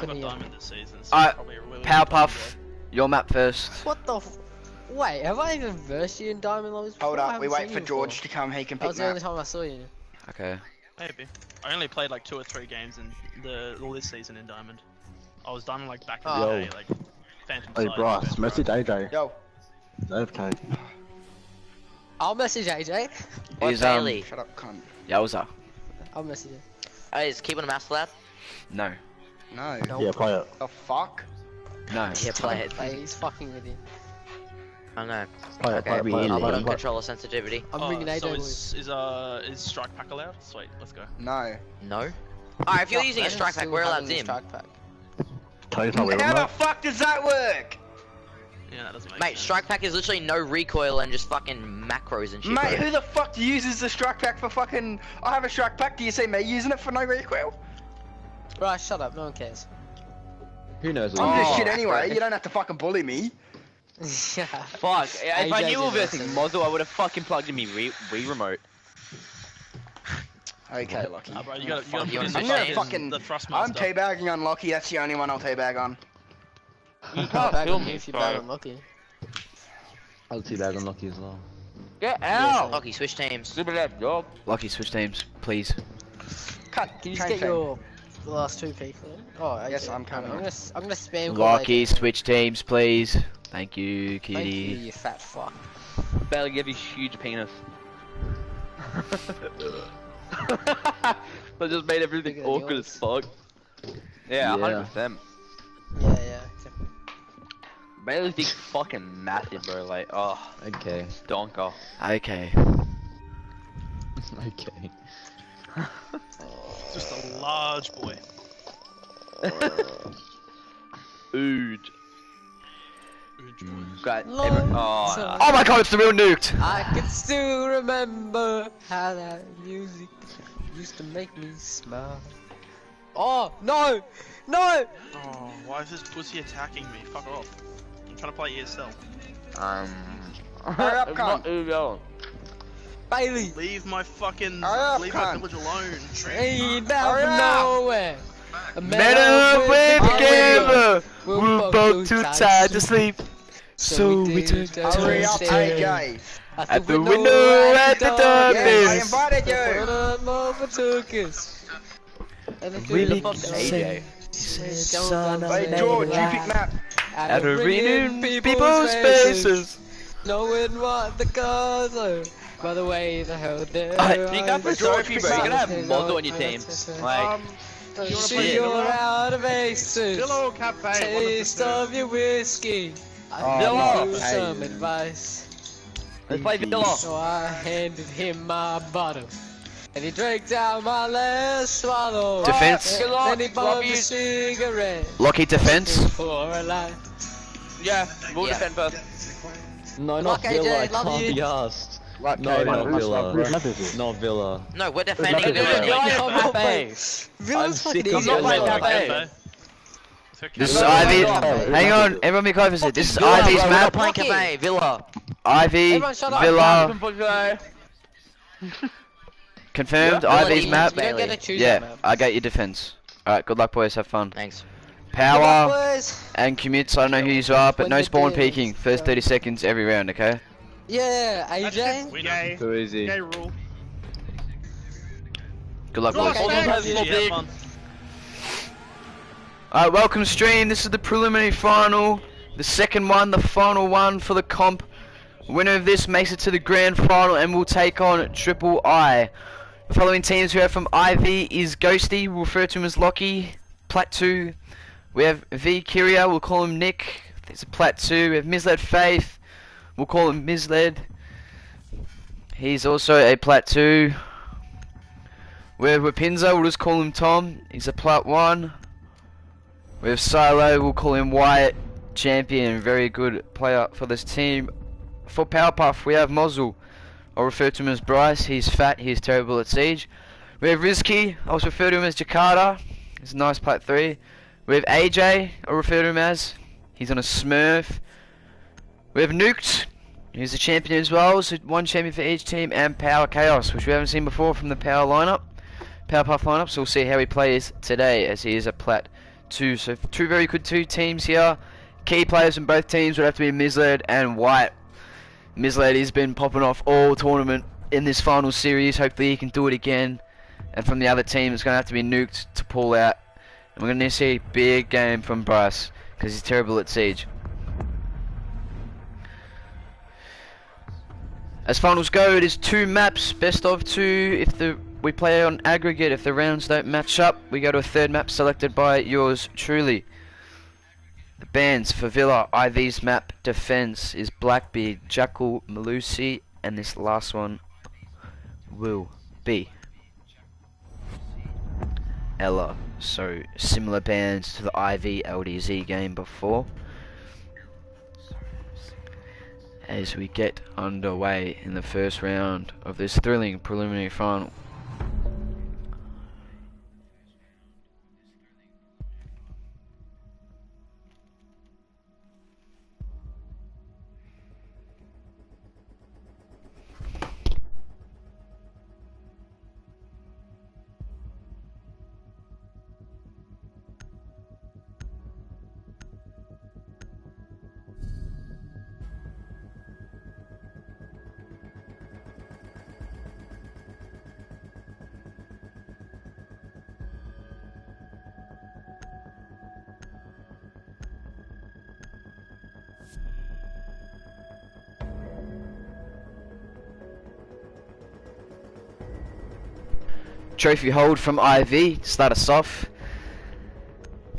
happen got here? diamond this season, so Alright, probably a really Powerpuff, your map first. What the Wait, have I even versed you in diamond levels before? Hold I up, haven't we wait seen for you George before. to come, he can That pick was the only map. time I saw you. Okay. Maybe. I only played like 2 or 3 games in this season in diamond. I was diamond like back in the day, like Phantom Hey Side, Bryce, Best message Bro. AJ. Yo, AFK. I'll message AJ. What He's, Bailey? shut up, cunt. Yowza. I'll message him. Hey, is keeping a mouse allowed? No. No. Yeah, play it. The fuck? No. Yeah, play it. Hey, he's fucking with you. I know. Play it, Okay, play it, play it, I'll play put it, on play it. controller sensitivity. I'm ringing AJ. So boys. is strike pack allowed? Sweet, let's go. No. No? Alright, if you're using a Imagine strike pack, still we're allowed having the Zim. strike pack. Tell you something, How the mate. fuck does that work? Yeah, that doesn't make Mate, sense. strike pack is literally no recoil and just fucking macros and shit. Mate, bro. who the fuck uses the strike pack for fucking... I have a strike pack, do you see me using it for no recoil? Right, shut up. No one cares. Who knows? I'm just Oh, shit anyway, bro. you don't have to fucking bully me. Yeah. Fuck. If I AJ knew we were did versing that. Mozzle, I would have fucking plugged in me Wii remote. Okay, Lucky. Bro, you gotta you put in wanna the I'm gonna James, fucking... the thrust I'm master. teabagging on Lucky, that's the only one I'll teabag on. You I'll can't bag kill on you me, if you're bad bro. and lucky. I'll teabag on Lucky as well. Get Yeah, out! Lucky, switch teams. Super left, dog. Lucky, switch teams, please. Cut, Can you just change get team. the last 2 people? Oh, AJ. Yes, I'm coming. I'm gonna spam call Lucky, AJ. switch teams, please. Thank you, Thank you, kitty. you fat fuck. Barely give you huge penis. That just made everything Bigger than awkward yours. as fuck. Yeah, Yeah. 100%. Yeah. Bailey's dick's fucking massive, bro. Like, oh, Okay. donker. Okay. Okay. Just a large boy. Ood. Good boy. Got Long every- time. Oh my god, it's the real nuked! I can still remember how that music used to make me smile. Oh, no! No! Oh, why is this pussy attacking me? Fuck off. I'm trying to play ESL. Hurry up, I'm cunt. not Ugo. Bailey! Leave my fucking... Hurry up, leave my cunt. village alone. Ain't out Hurry from up. nowhere. Better way together! We're both too tired to sleep. So we took Hurry up, AJ. At the window at the dark Yes, I days. invited you. We The can fuck's say, AJ? son of Hey, a George, you pick map. At a reading people's faces. Knowing what the cause are by the way the hell they're You got for Sophie, bro. You're gonna have Mozzle on your team. Like, See you're out of aces. Hello, Cafe. Taste of your whiskey. I Villa. give you some advice. let's play Villa. So I handed him my bottle. And he drank down my last swallow. Defense. Then he bought Love a you. cigarette. Lucky defense. For a life. Yeah, we'll Yeah. defend first. No, Look, not AJ, Villa. I love can't you. be asked. Right, No, okay, not mate. Villa. Whose map is it? Not Villa. No, we're defending nothing Villa. to do. Oh, Cafe. Villa's I'm fucking sick of easy. I'm not as playing well. Cafe. This is No, Ivy. no, no. Hang on, everyone be quiet for a second. This is Villa, Ivy's bro, we're not map. playing Lucky. Cafe. Villa. Ivy, Everyone shut up. Villa, confirmed. Yeah. Ivy's Villa map. You don't get to choose that Yeah, map. I got your defense. Alright, good luck, boys. Have fun. Thanks. Power Boys. and commutes. I don't know who you are, but When no the spawn day is peeking. First 30 seconds every round, okay? Yeah, AJ. We know. Too easy. Gay rule. Good luck, Nice. boys. Okay. Have fun. Alright, welcome stream. This is the preliminary final. The second one, the final one for the comp. Winner of this makes it to the grand final and will take on Triple I. The following teams we have from IV is Ghosty, we'll refer to him as Lockie. Plat 2. We have V Kyria, we'll call him Nick. There's a Plat 2. We have Misled Faith, we'll call him Misled. He's also a Plat 2. We have Wapinza, we'll just call him Tom. He's a Plat 1. We have Silo, we'll call him Wyatt. Champion, very good player for this team. For Powerpuff, we have Mozzle. I'll refer to him as Bryce. He's fat, he's terrible at Siege. We have Rizky, I'll refer to him as Jakarta. He's a nice Plat 3. We have AJ, I'll refer to him as. He's on a Smurf. We have Nuked, who's a champion as well, so one champion for each team, and Power Chaos, which we haven't seen before from the Power lineup. Powerpuff lineup, so we'll see how he plays today, as he is a Plat So two very good teams here. Key players from both teams would have to be Misled and White. Misled has been popping off all tournament in this final series. Hopefully he can do it again. And from the other team, it's going to have to be Nuked to pull out. And we're going to see a big game from Bryce, because he's terrible at Siege. As finals go, it is 2 maps, best of 2. If we play on aggregate, if the rounds don't match up, we go to a 3rd map selected by yours truly. The bands for Villa IV's map defense is Blackbeard, Jackal, Malusi, and this last one will be Ella. So similar bands to the IV LDZ game before. As we get underway in the first round of this thrilling preliminary final. Trophy hold from IV to start us off.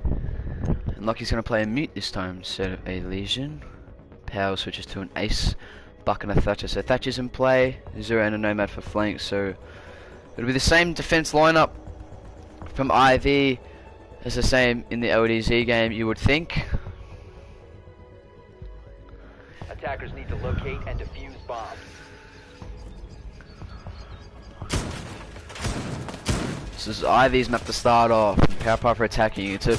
And Lucky's going to play a mute this time instead of a Legion. Power switches to an Ace, Buck and a Thatcher. So Thatcher's in play, Zero and a Nomad for flank. So it'll be the same defense lineup from IV as the same in the LDZ game, you would think. Attackers need to locate and defuse bombs. This is IV's map to start off, and Powerpuff are attacking. It's a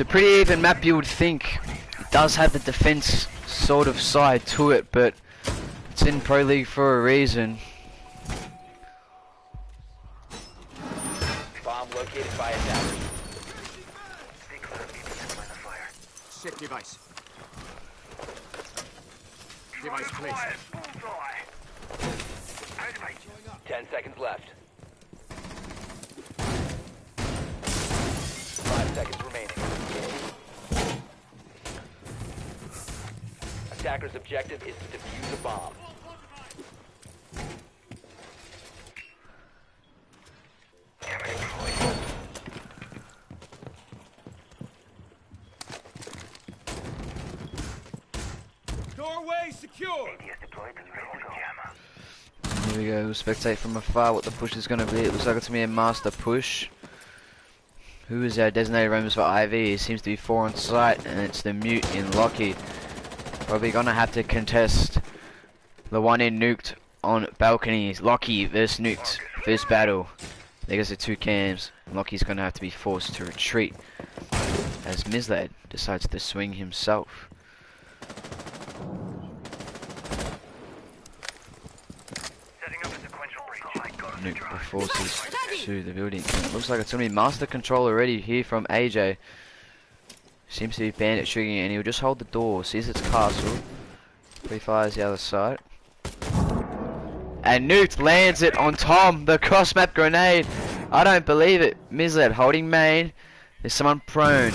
pretty even map, you would think. It does have the defense sort of side to it, but it's in Pro League for a reason. Bomb located by attackers. Set device. Device placed. 10 seconds left. 5 seconds remaining. Attacker's objective is to defuse a bomb. Doorway secure. Here we go, we'll spectate from afar what the push is going to be. It looks like it's going to be a master push. Who is our designated roamers for IV? It seems to be 4 on site, and it's the mute in Lockie. Probably gonna have to contest the one in Nuked on balconies. Lockie versus Nuked, first battle. There goes the 2 cams. Lockie's gonna have to be forced to retreat as Misled decides to swing himself. Nuke the forces to the building. It looks like it's gonna be master control already here from AJ. Seems to be bandit shooting, and he'll just hold the door. Sees its castle. Pre-fires the other side. And Nuked lands it on Tom, the cross map grenade. I don't believe it. Misled holding main. There's someone prone.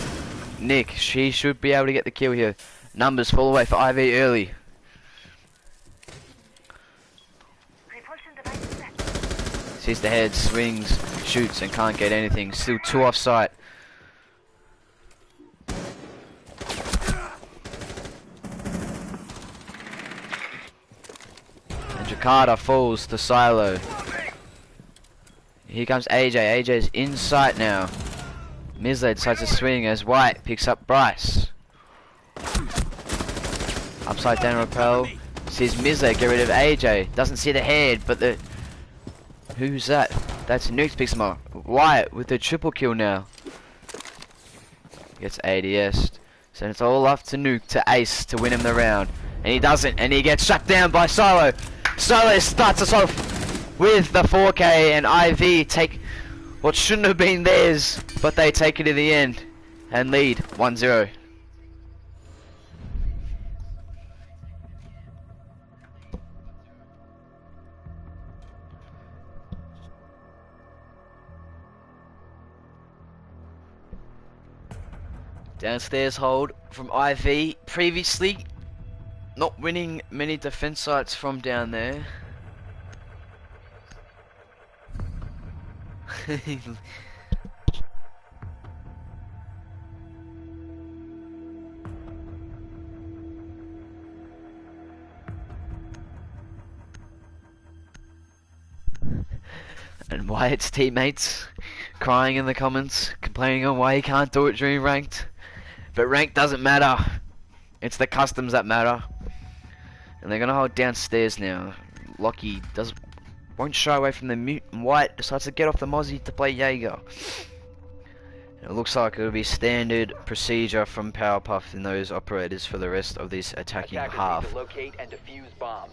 Nick, she should be able to get the kill here. Numbers fall away for IV early. Sees the head, swings, shoots, and can't get anything. Still 2 off site. And Jakarta falls to Silo. Here comes AJ. AJ's in sight now. Misled decides to swing as White picks up Bryce. Upside down rappel. Sees Misled get rid of AJ. Doesn't see the head, but the... Who's that? That's Nukes picks him up. Wyatt with the triple kill now. Gets ADS'd. So it's all up to Nuke to ace to win him the round. And he doesn't, and he gets shut down by Silo. Silo starts us off with the 4K, and IV take what shouldn't have been theirs, but they take it in the end. And lead 1-0. Downstairs hold from IV. Previously, not winning many defense sites from down there. And Wyatt's teammates crying in the comments, complaining on why he can't do it during ranked. But rank doesn't matter. It's the customs that matter. And they're gonna hold downstairs now. Lockie won't shy away from the mute, and White decides to get off the Mozzie to play Jaeger. And it looks like it'll be standard procedure from Powerpuff and those operators for the rest of this attacking Attackers half. need to locate and defuse bombs.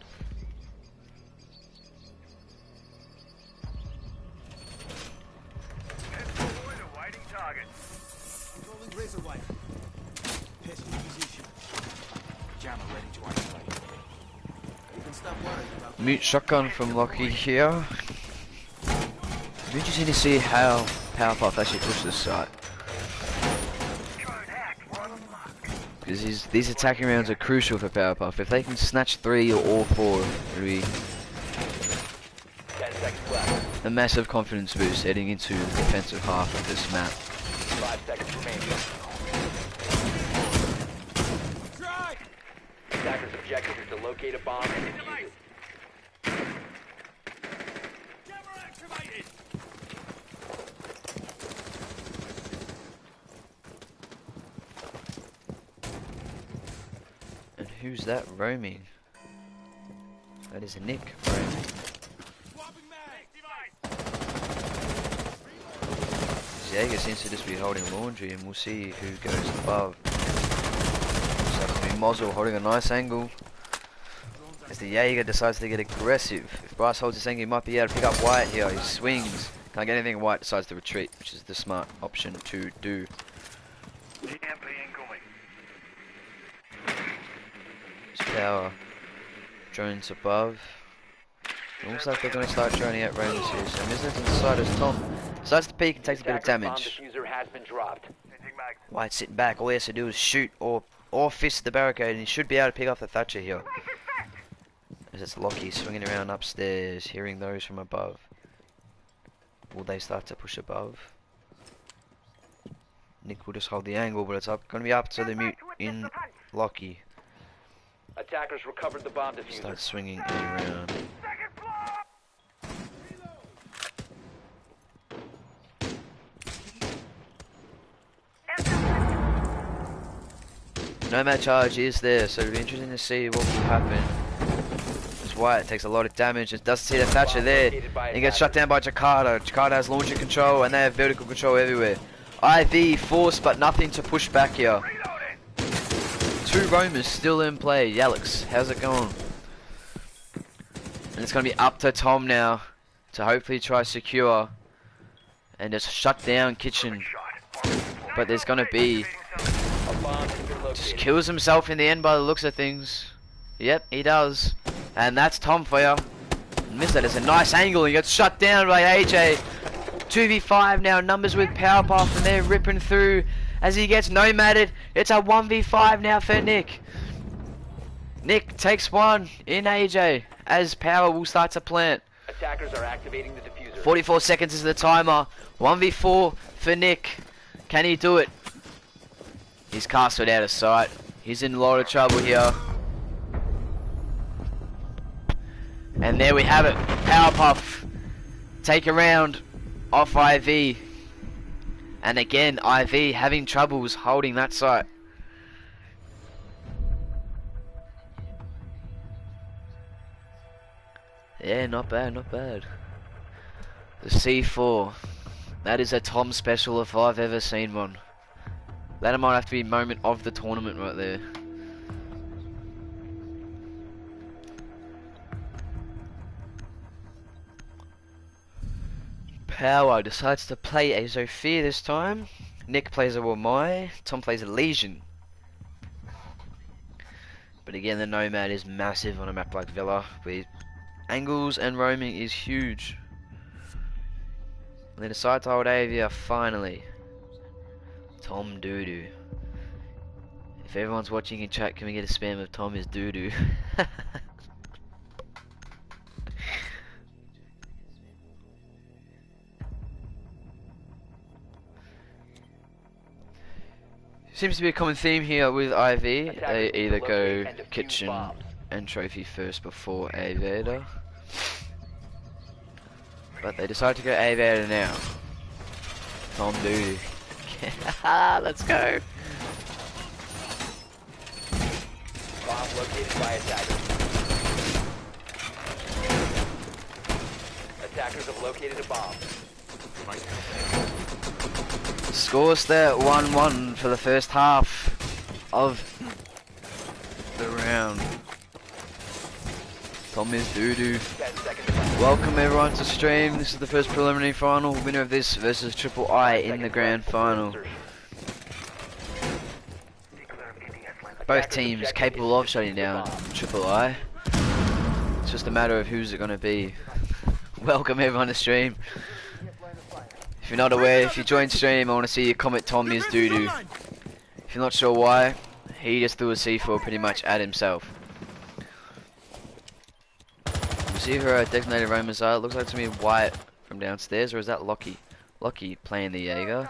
Mute shotgun from Lockie here. Be interesting to see how Powerpuff actually pushes this site. Because these attacking rounds are crucial for Powerpuff. If they can snatch 3 or all 4, it'll be 10 seconds left. a massive confidence boost heading into the defensive half of this map. 5 seconds remaining. Attackers' objective is to locate a bomb and defuse it. And who's that roaming? That is Nick roaming. Jaeger seems to just be holding laundry, and we'll see who goes above. So it'll be Mozzle holding a nice angle. As the Jaeger decides to get aggressive. If Bryce holds this angle, he might be able to pick up White here. He swings. Can't get anything. White decides to retreat, which is the smart option to do. Power drones above. It looks like they're going to start droning out ranges here. So Miznet inside as Tom starts to peek and takes a bit of damage. Bomb diffuser has been dropped. White sitting back. All he has to do is shoot or fist the barricade, and he should be able to pick off the Thatcher here. As it's Lockie swinging around upstairs, hearing those from above. Will they start to push above? Nick will just hold the angle, but it's going to be up to the mute in Lockie. Attackers recovered the bomb diffuser. Start swinging around. Nomad charge is there, so it'll be interesting to see what will happen. As Wyatt takes a lot of damage, it doesn't see the Thatcher there. He gets shut down by Jakarta. Jakarta has launcher control, and they have vertical control everywhere. IV force, but nothing to push back here. 2 roamers still in play. Yalix, how's it going? And it's going to be up to Tom now to hopefully try secure and just shut down Kitchen. But there's going to be... Just kills himself in the end by the looks of things. Yep, he does. And that's Tom for you. Missed that. It's a nice angle. He gets shut down by AJ. 2v5 now. Numbers with Powerpuff, and they're ripping through as he gets nomaded. It's a 1v5 now for Nick. Nick takes one in AJ as Power will start to plant. Attackers are activating the diffuser. 44 seconds is the timer. 1v4 for Nick. Can he do it? He's castled out of sight. He's in a lot of trouble here. And there we have it. Powerpuff take a round off IV. And again, IV having troubles holding that site. Yeah, not bad, not bad. The C4. That is a Tom special if I've ever seen one. That might have to be moment of the tournament right there. Power decides to play a Zofia this time. Nick plays a Wamai, Tom plays a Legion. But again, the Nomad is massive on a map like Villa, where angles and roaming is huge. And they decide to hold Avia finally. Tom Doodoo. If everyone's watching in chat, can we get a spam of Tom is Doodoo? Seems to be a common theme here with IV. They either go kitchen and trophy first before aviator, but they decide to go aviator now. Tom Doodoo. Let's go. Bomb located by attackers. Attackers have located a bomb. Scores there 1-1 for the first half of the round. Tom is Doodoo. Welcome everyone to stream. This is the first preliminary final. Winner of this versus Triple I in the grand final. Both teams capable of shutting down Triple I. It's just a matter of who's it going to be. Welcome everyone to stream. If you're not aware, if you join stream, I want to see you comment Tom is Doodoo. If you're not sure why, he just threw a C4 pretty much at himself. You see who our designated roamers are? It looks like to me Wyatt from downstairs, or is that Lockie? Lockie playing the Jaeger.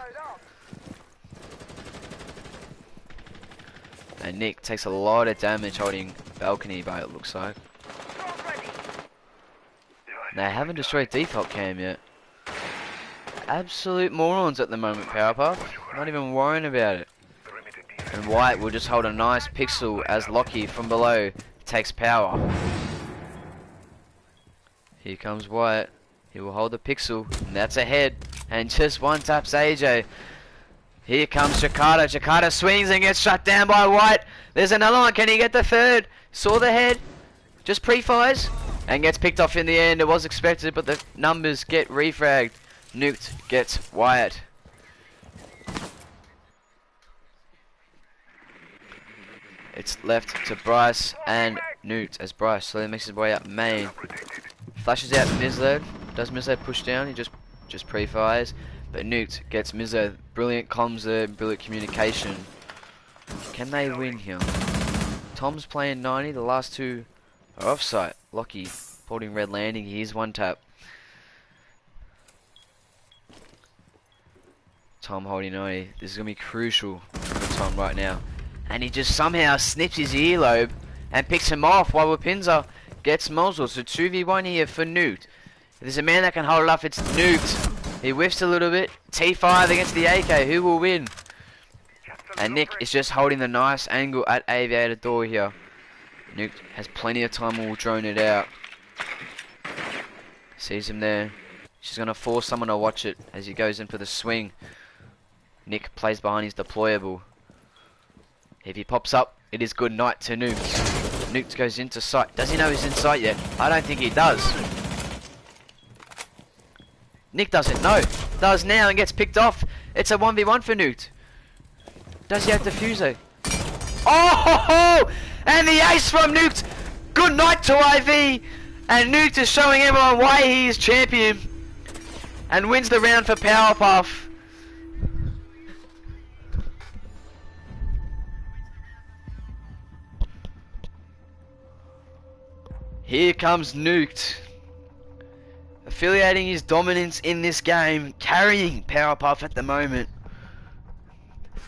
And Nick takes a lot of damage holding balcony by it looks like. They haven't destroyed default cam yet. Absolute morons at the moment, Powerpuff. Not even worrying about it. And White will just hold a nice pixel as Lockie from below takes power. Here comes White. He will hold the pixel, and that's a head. And just one taps AJ. Here comes Jakarta. Jakarta swings and gets shut down by White. There's another one. Can he get the third? Saw the head. Just pre-fires. And gets picked off in the end. It was expected, but the numbers get refragged. Nuked gets Wyatt. It's left to Bryce and Nuked as Bryce slowly makes his way up main. Flashes out Misled. Does Misled push down? He just pre-fires. But Nuked gets Misled. Brilliant comms there, brilliant communication. Can they win here? Tom's playing 90. The last two are off-site. Lockie holding red landing. Here's one tap. Tom holding 90. This is going to be crucial for Tom right now. And he just somehow snips his earlobe and picks him off while Wapinza gets muzzled. So 2v1 here for Nuked. If there's a man that can hold it up, it's Nuked. He whiffs a little bit. T5 against the AK. Who will win? And Nick is just holding the nice angle at Aviator door here. Nuked has plenty of time and will drone it out. Sees him there. She's going to force someone to watch it as he goes in for the swing. Nick plays behind his deployable. If he pops up, it is good night to Nuked. Nuked goes into sight. Does he know he's in sight yet? I don't think he does. Nick doesn't know. Does now and gets picked off. It's a 1v1 for Nuked. Does he have defuse? Oh! And the ace from Nuked. Good night to IV. And Nuked is showing everyone why he is champion. And wins the round for Powerpuff. Here comes Nuked. Affiliating his dominance in this game. Carrying Powerpuff at the moment.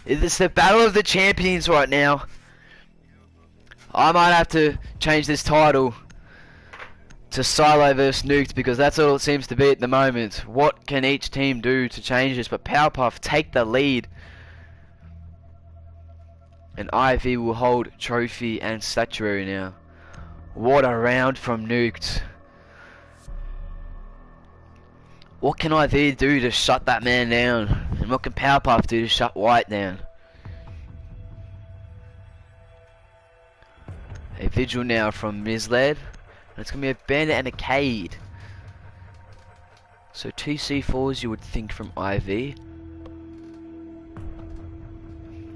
It's the battle of the champions right now. I might have to change this title to Silo vs Nuked because that's all it seems to be at the moment. What can each team do to change this? But Powerpuff take the lead. And IV will hold trophy and statuary now. What a round from Nuked. What can IV do to shut that man down? And what can Powerpuff do to shut White down? A vigil now from Misled. And it's going to be a Bandit and a Cade. So 2 C4s you would think from IV.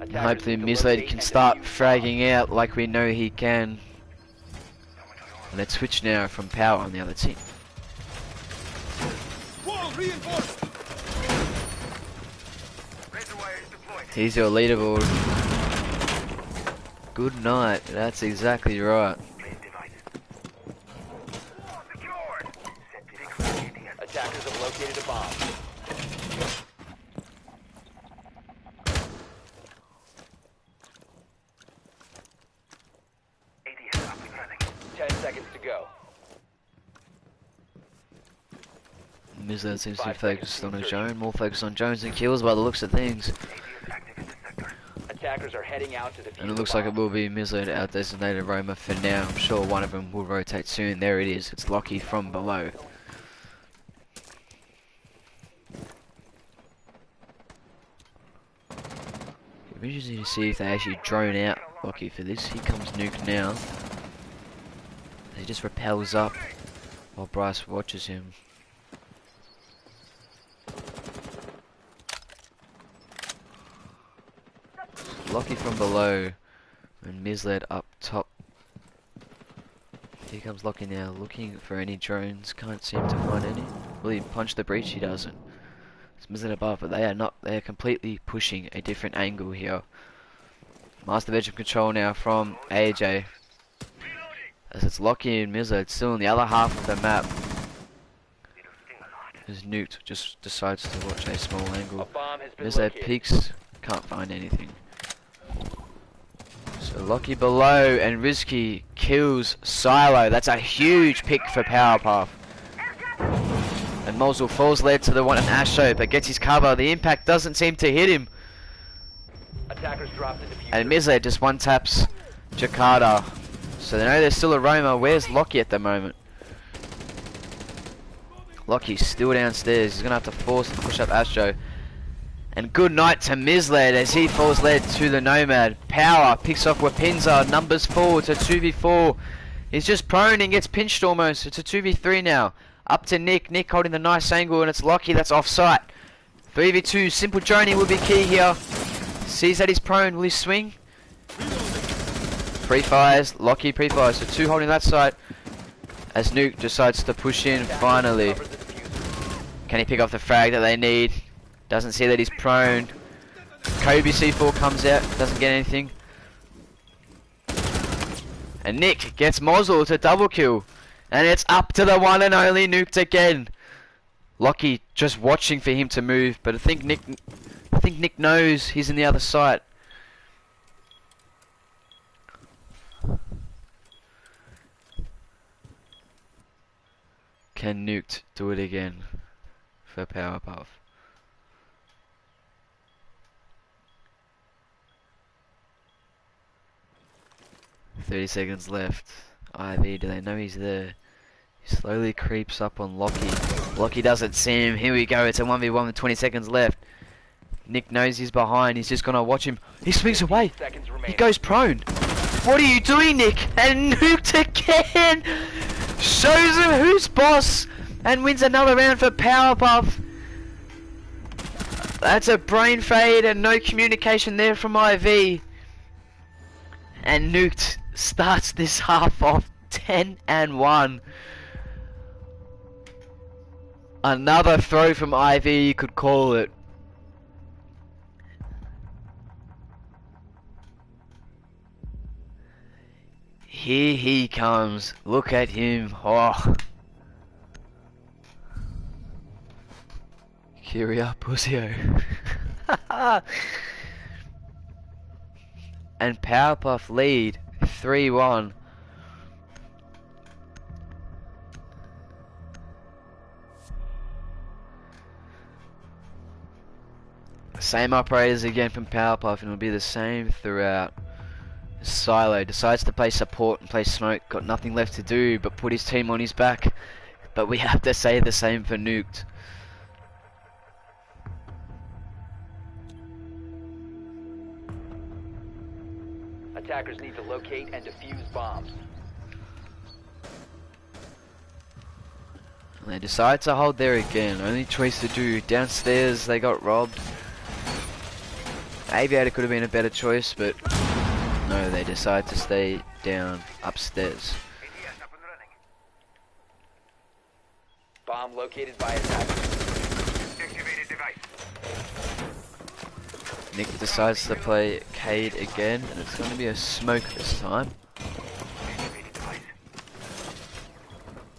And hopefully Misled can start fragging out like we know he can. Let's switch now from Power on the other team. Wall reinforced. Here's your leaderboard. Good night, that's exactly right. Attackers have located a bomb. Seconds to go. Misled seems to be focused on his own, more focused on Jones and kills by the looks of things. Attackers are heading out to defuse And it looks like it will be Misled out designated Roma for now. I'm sure one of them will rotate soon. There it is, it's Lockie from below. It'll be interesting to see if they actually drone out Lockie for this. Here comes Nuke now. He just rappels up while Bryce watches him. Lockie from below and Misled up top. Here comes Lockie now, looking for any drones. Can't seem to find any. Will he punch the breach? He doesn't. It's Misled above, but they are not. They are completely pushing a different angle here. Master bedroom control now from AJ. As it's Lockie and Misled still in the other half of the map. As Nuked just decides to watch a small angle. Misled peeks, can't find anything. So Lockie below and Rizky kills Silo. That's a huge pick for Powerpuff. And Mosul falls led to the one in Asho, but gets his cover. The impact doesn't seem to hit him. Attackers dropped the diffuser. And Misled just one taps Jakarta. So they know there's still a Roma. Where's Lockie at the moment? Lockie's still downstairs. He's gonna have to force and push up Astro. And good night to Misled as he falls led to the Nomad. Power picks off Wapinza. Numbers 4 to 2v4. He's just prone and gets pinched almost. It's a 2v3 now. Up to Nick. Nick holding the nice angle and it's Lockie that's off site. 3v2. Simple droning will be key here. Sees that he's prone. Will he swing? Pre-fires. Lockie pre-fires. So 2 holding that side. As Nuke decides to push in finally. Can he pick off the frag that they need? Doesn't see that he's prone. Kobe C4 comes out, doesn't get anything. And Nick gets Mosul to double kill. And it's up to the one and only Nuked again. Lockie just watching for him to move, but I think Nick knows he's in the other side. Can Nuked do it again for Powerpuff? "30 seconds left. IV, do they know he's there?" He slowly creeps up on Lockie. Lockie doesn't see him. Here we go. It's a 1v1 with 20 seconds left. Nick knows he's behind. He's just gonna watch him. He swings away. He goes prone. What are you doing, Nick? And Nuked again! Shows him who's boss and wins another round for Powerpuff. That's a brain fade and no communication there from IV. And Nuked starts this half off 10-1. Another throw from IV, you could call it. Here he comes. Look at him. Oh. Kyria Pussio. And Powerpuff lead 3-1. Same operators again from Powerpuff, and it'll be the same throughout. Silo decides to play support and play smoke. Got nothing left to do but put his team on his back. But we have to say the same for Nuked. Attackers need to locate and defuse bombs. And they decide to hold there again. Only choice to do. Downstairs they got robbed. Aviator could have been a better choice, but no, they decide to stay down upstairs. Bomb located by attackers. Nick decides to play Cade again, and it's going to be a smoke this time.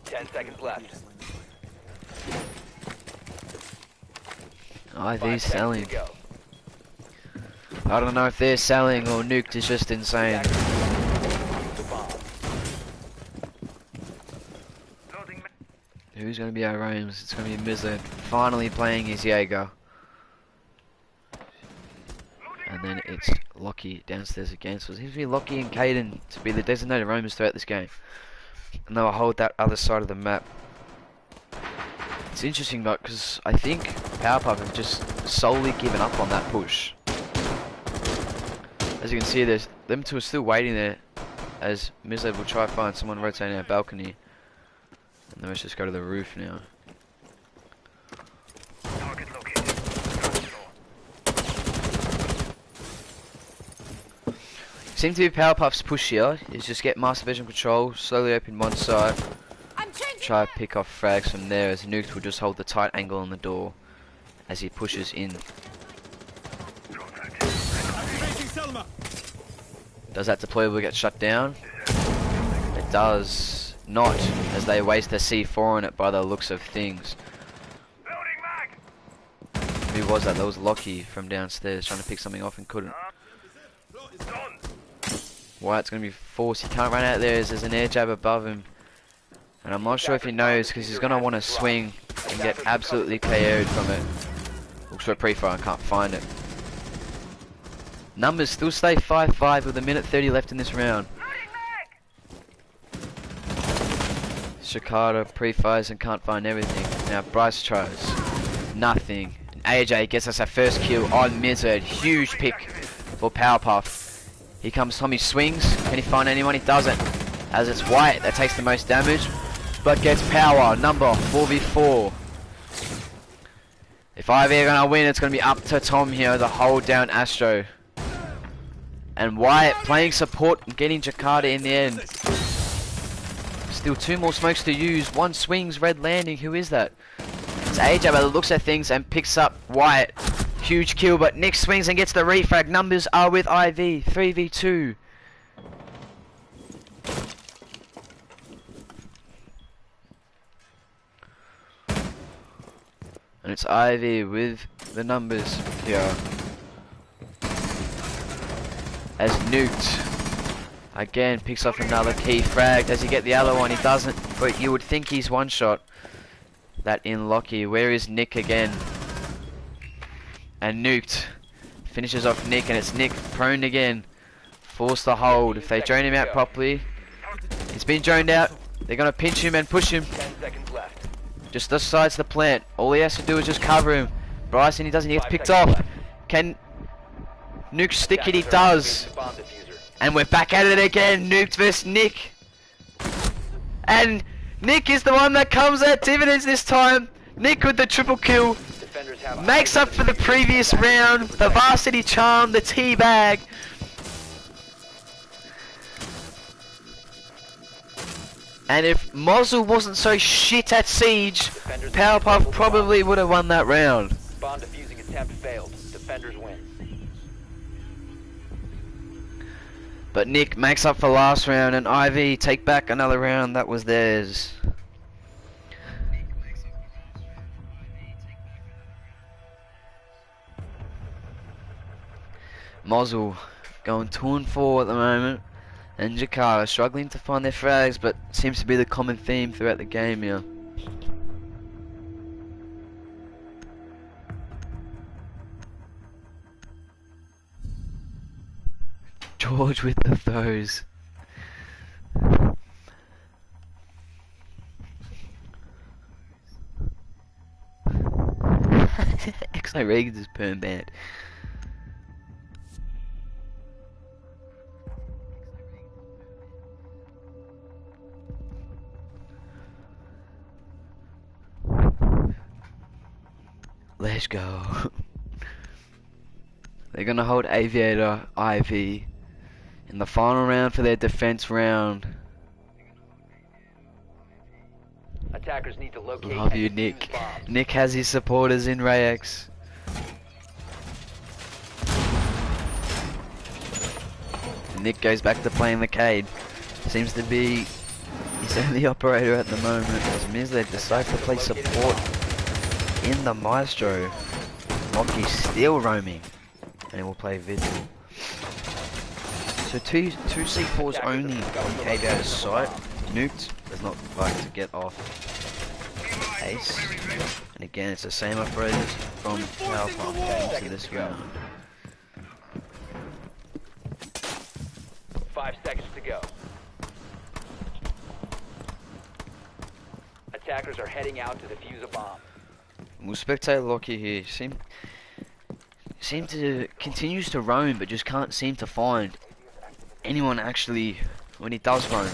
10 seconds left. IV's selling. I don't know if they're selling or Nuked is just insane. Who's going to be our Rams? It's going to be Mizzard finally playing his Jaeger. And then it's Lockie downstairs again. So it seems to be Lockie and Caden to be the designated roamers throughout this game. And they'll hold that other side of the map. It's interesting though, because I think Powerpuff have just solely given up on that push. As you can see, there's them two are still waiting there, as Mizzard will try to find someone rotating our balcony. And then let's just go to the roof now. Seem to be Powerpuff's push here is just get master vision control, slowly open one side, try to pick off frags from there, as Nuked will just hold the tight angle on the door as he pushes in. Does that deployable get shut down? It does not, as they waste their C4 on it by the looks of things. Who was that? That was Lockie from downstairs trying to pick something off and couldn't. White's going to be forced. He can't run out there as there's an air jab above him. And I'm not sure if he knows, because he's going to want to swing and get absolutely KO'd from it. Looks for a pre-fire and can't find it. Numbers still stay 5-5 with a minute 30 left in this round. Shikata pre-fires and can't find everything. Now Bryce tries. Nothing. And AJ gets us our first kill on Mizzard. Huge pick for Powerpuff. Here comes Tommy, swings. Can he find anyone? He doesn't. As it's White that takes the most damage, but gets power. Number 4v4. If IV are gonna win, it's gonna be up to Tom here to hold down Astro. And White playing support and getting Jakarta in the end. Still two more smokes to use. One swings, red landing. Who is that? It's AJ by the looks of things and picks up White. Huge kill, but Nick swings and gets the refrag. Numbers are with IV. 3v2. And it's Ivy with the numbers here. As Nuked again picks off another key frag. Does he get the other one? He doesn't, but you would think he's one shot. That in Lockie. Where is Nick again? And Nuked finishes off Nick, and it's Nick prone again. Forced to hold. If they drone him out properly, he's been droned out. They're gonna pinch him and push him. 10 seconds left. Just this side's the plant. All he has to do is just cover him. Bryson, he doesn't. He gets picked off. Can Nuke stick it? He does. And we're back at it again. Nuked vs Nick. And Nick is the one that comes at dividends this time. Nick with the triple kill. Makes up for the previous round. The varsity charm, the tea bag. And if Mozzle wasn't so shit at Siege, Powerpuff probably would have won that round. Bomb defusing attempt failed. Defenders win. But Nick makes up for last round, and IV take back another round that was theirs. Mozzle going 2-4 at the moment, and Jakarta struggling to find their frags, but seems to be the common theme throughout the game here. George with the throws. XO Regan's is perm bad. Let's go. They're gonna hold Aviator, Ivy in the final round for their defense round. Attackers need to locate Love and you, defuse Nick. bombs. Nick has his supporters in Rayex. Nick goes back to playing the Cade. Seems to be his only operator at the moment. As Mislead decides to play support in the Maestro. Lockie's still roaming. And he will play Vigil. So two C4s only on the Aviator's site. Nuked does not like to get off Ace. And again, it's the same operators from Powerpuff getting to this round. 5 seconds to go. Attackers are heading out to defuse a bomb. We'll spectate Lockie here. Seem to continues to roam, but just can't seem to find anyone actually when he does roam.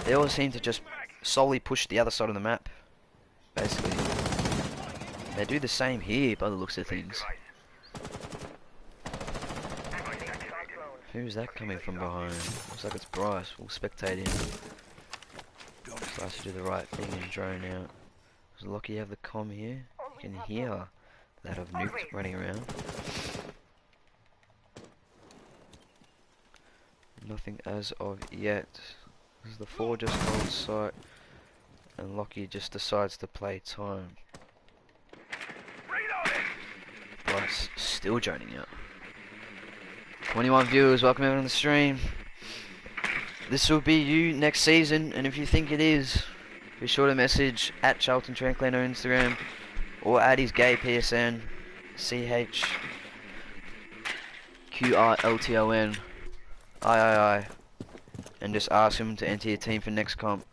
They all seem to just solely push the other side of the map. Basically, they do the same here by the looks of things. Who's that coming from behind? Looks like it's Bryce. We'll spectate him. Tries to do the right thing and drone out. Does Lockie have the comm here? You can hear that of Nuke running around. Nothing as of yet. As the 4 just holds sight and Lockie just decides to play time. Bryce still droning out. 21 viewers, welcome everyone on the stream. This will be you next season, and if you think it is, be sure to message at Charlton Tranquilano on Instagram or at his gay PSN CHQRLTON III and just ask him to enter your team for next comp.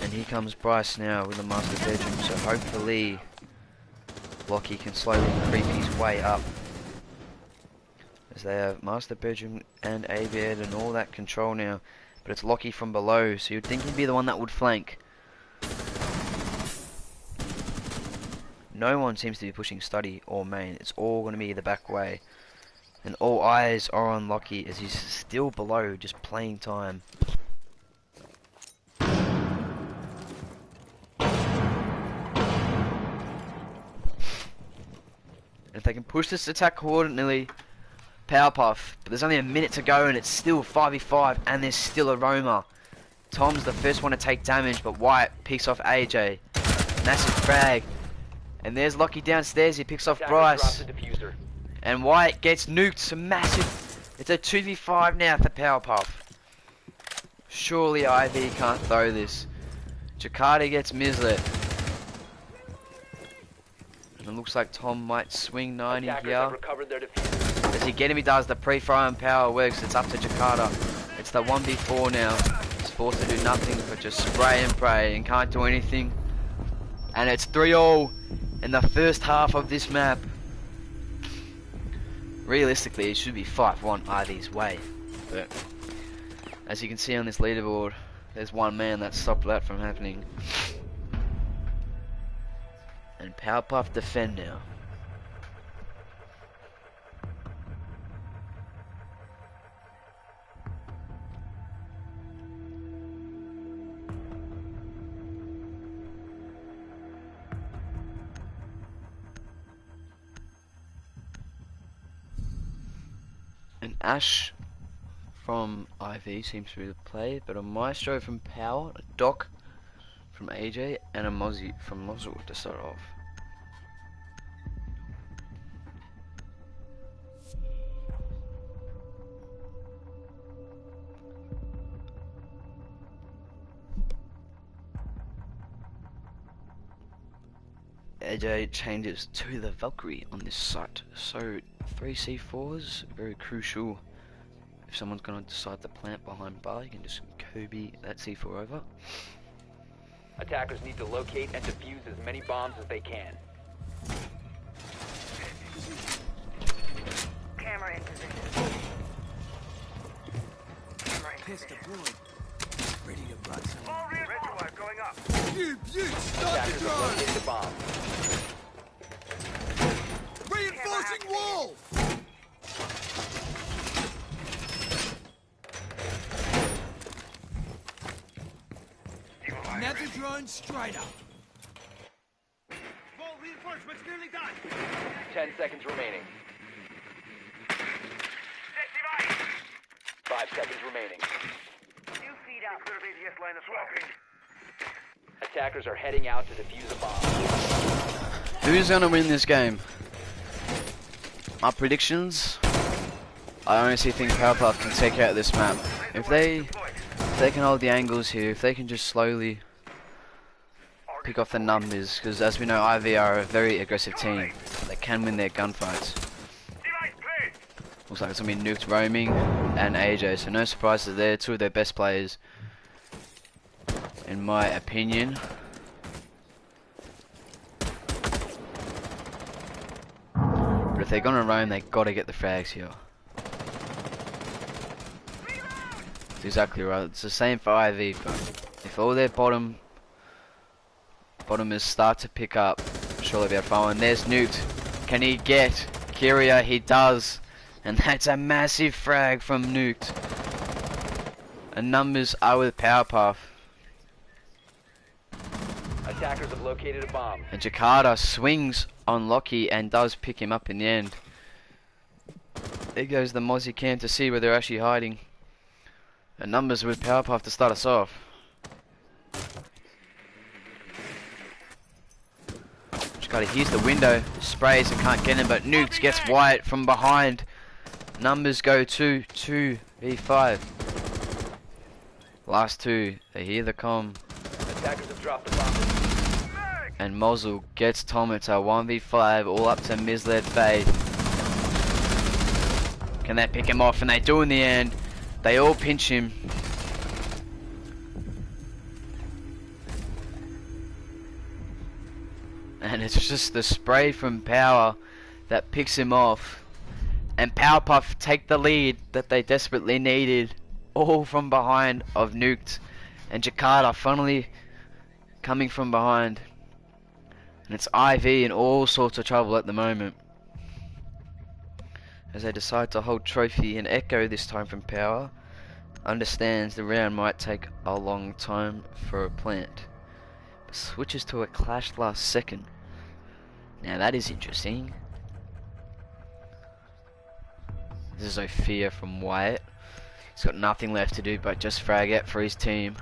And here comes Bryce now with the master bedroom, so hopefully Lockie can slowly creep his way up. As they have master bedroom and Aviator and all that control now. But it's Lockie from below, so you'd think he'd be the one that would flank. No one seems to be pushing study or main. It's all going to be the back way. And all eyes are on Lockie as he's still below, just playing time. If they can push this attack coordinately, Powerpuff, but there's only a minute to go and it's still 5v5 and there's still a roamer. Tom's the first one to take damage, but White picks off AJ. Massive frag. And there's Lockie downstairs, he picks off Bryce. And White gets nuked, so massive. It's a 2v5 now for Powerpuff. Surely Ivy can't throw this. Jakarta gets Mislet. And it looks like Tom might swing 90 here. As he get him, he does the pre-fire and power works. It's up to Jakarta. It's the 1v4 now. He's forced to do nothing but just spray and pray and can't do anything. And it's 3-all in the first half of this map. Realistically, it should be 5-1 Ivy's way. But as you can see on this leaderboard, there's one man that stopped that from happening. And Powerpuff defend now. An Ash from IV seems to be the play, but a Maestro from Power, a Doc from AJ, and a Mozzie from Mozzle to start off. AJ changes to the Valkyrie on this site, so 3 C4s, very crucial. If someone's going to decide to plant behind bar, you can just Kobe that C4 over. Attackers need to locate and defuse as many bombs as they can. Camera in position. Pistol deployed. Ready to blast. All rear going up. Start the Attackers have drive! located the bomb. Reinforcing wall! Nether drone straight up. Wall reinforcements nearly done. 10 seconds remaining. 5 seconds remaining. Attackers are heading out to defuse a bomb. Who's gonna win this game? My predictions? I honestly think Powerpuff can take out this map. If they can hold the angles here, if they can just slowly pick off the numbers, because as we know, IV are a very aggressive team. They can win their gunfights. Looks like it's gonna be Nuked, Roaming, and AJ, so no surprises there. Two of their best players, in my opinion. But if they're gonna roam, they gotta get the frags here. That's exactly right. It's the same for IV, but if all their bottomers start to pick up, surely they'll follow. And there's Nuked. Can he get Kyria? He does. And that's a massive frag from Nuked. And numbers are with Powerpuff. Attackers have located a bomb. And Jakarta swings on Lockie and does pick him up in the end. There goes the Mozzie cam to see where they're actually hiding. And numbers with Powerpuff to start us off. Jakarta hears the window, sprays and can't get him, but Nukes gets Wyatt from behind. Numbers go 2-2v5. Last two, they hear the comm. Attackers have dropped the bomb. And Mozzle gets Tom. It's a 1v5, all up to misled Faith. Can they pick him off? And they do in the end. They all pinch him. And it's just the spray from Power that picks him off. And Powerpuff take the lead that they desperately needed. All from behind of Nuked. And Jakarta finally coming from behind. And it's IV in all sorts of trouble at the moment, as they decide to hold trophy. And Echo this time from Power understands the round might take a long time for a plant, but switches to a clash last second. Now that is interesting. This is Sophia from Wyatt. He's got nothing left to do but just frag out for his team.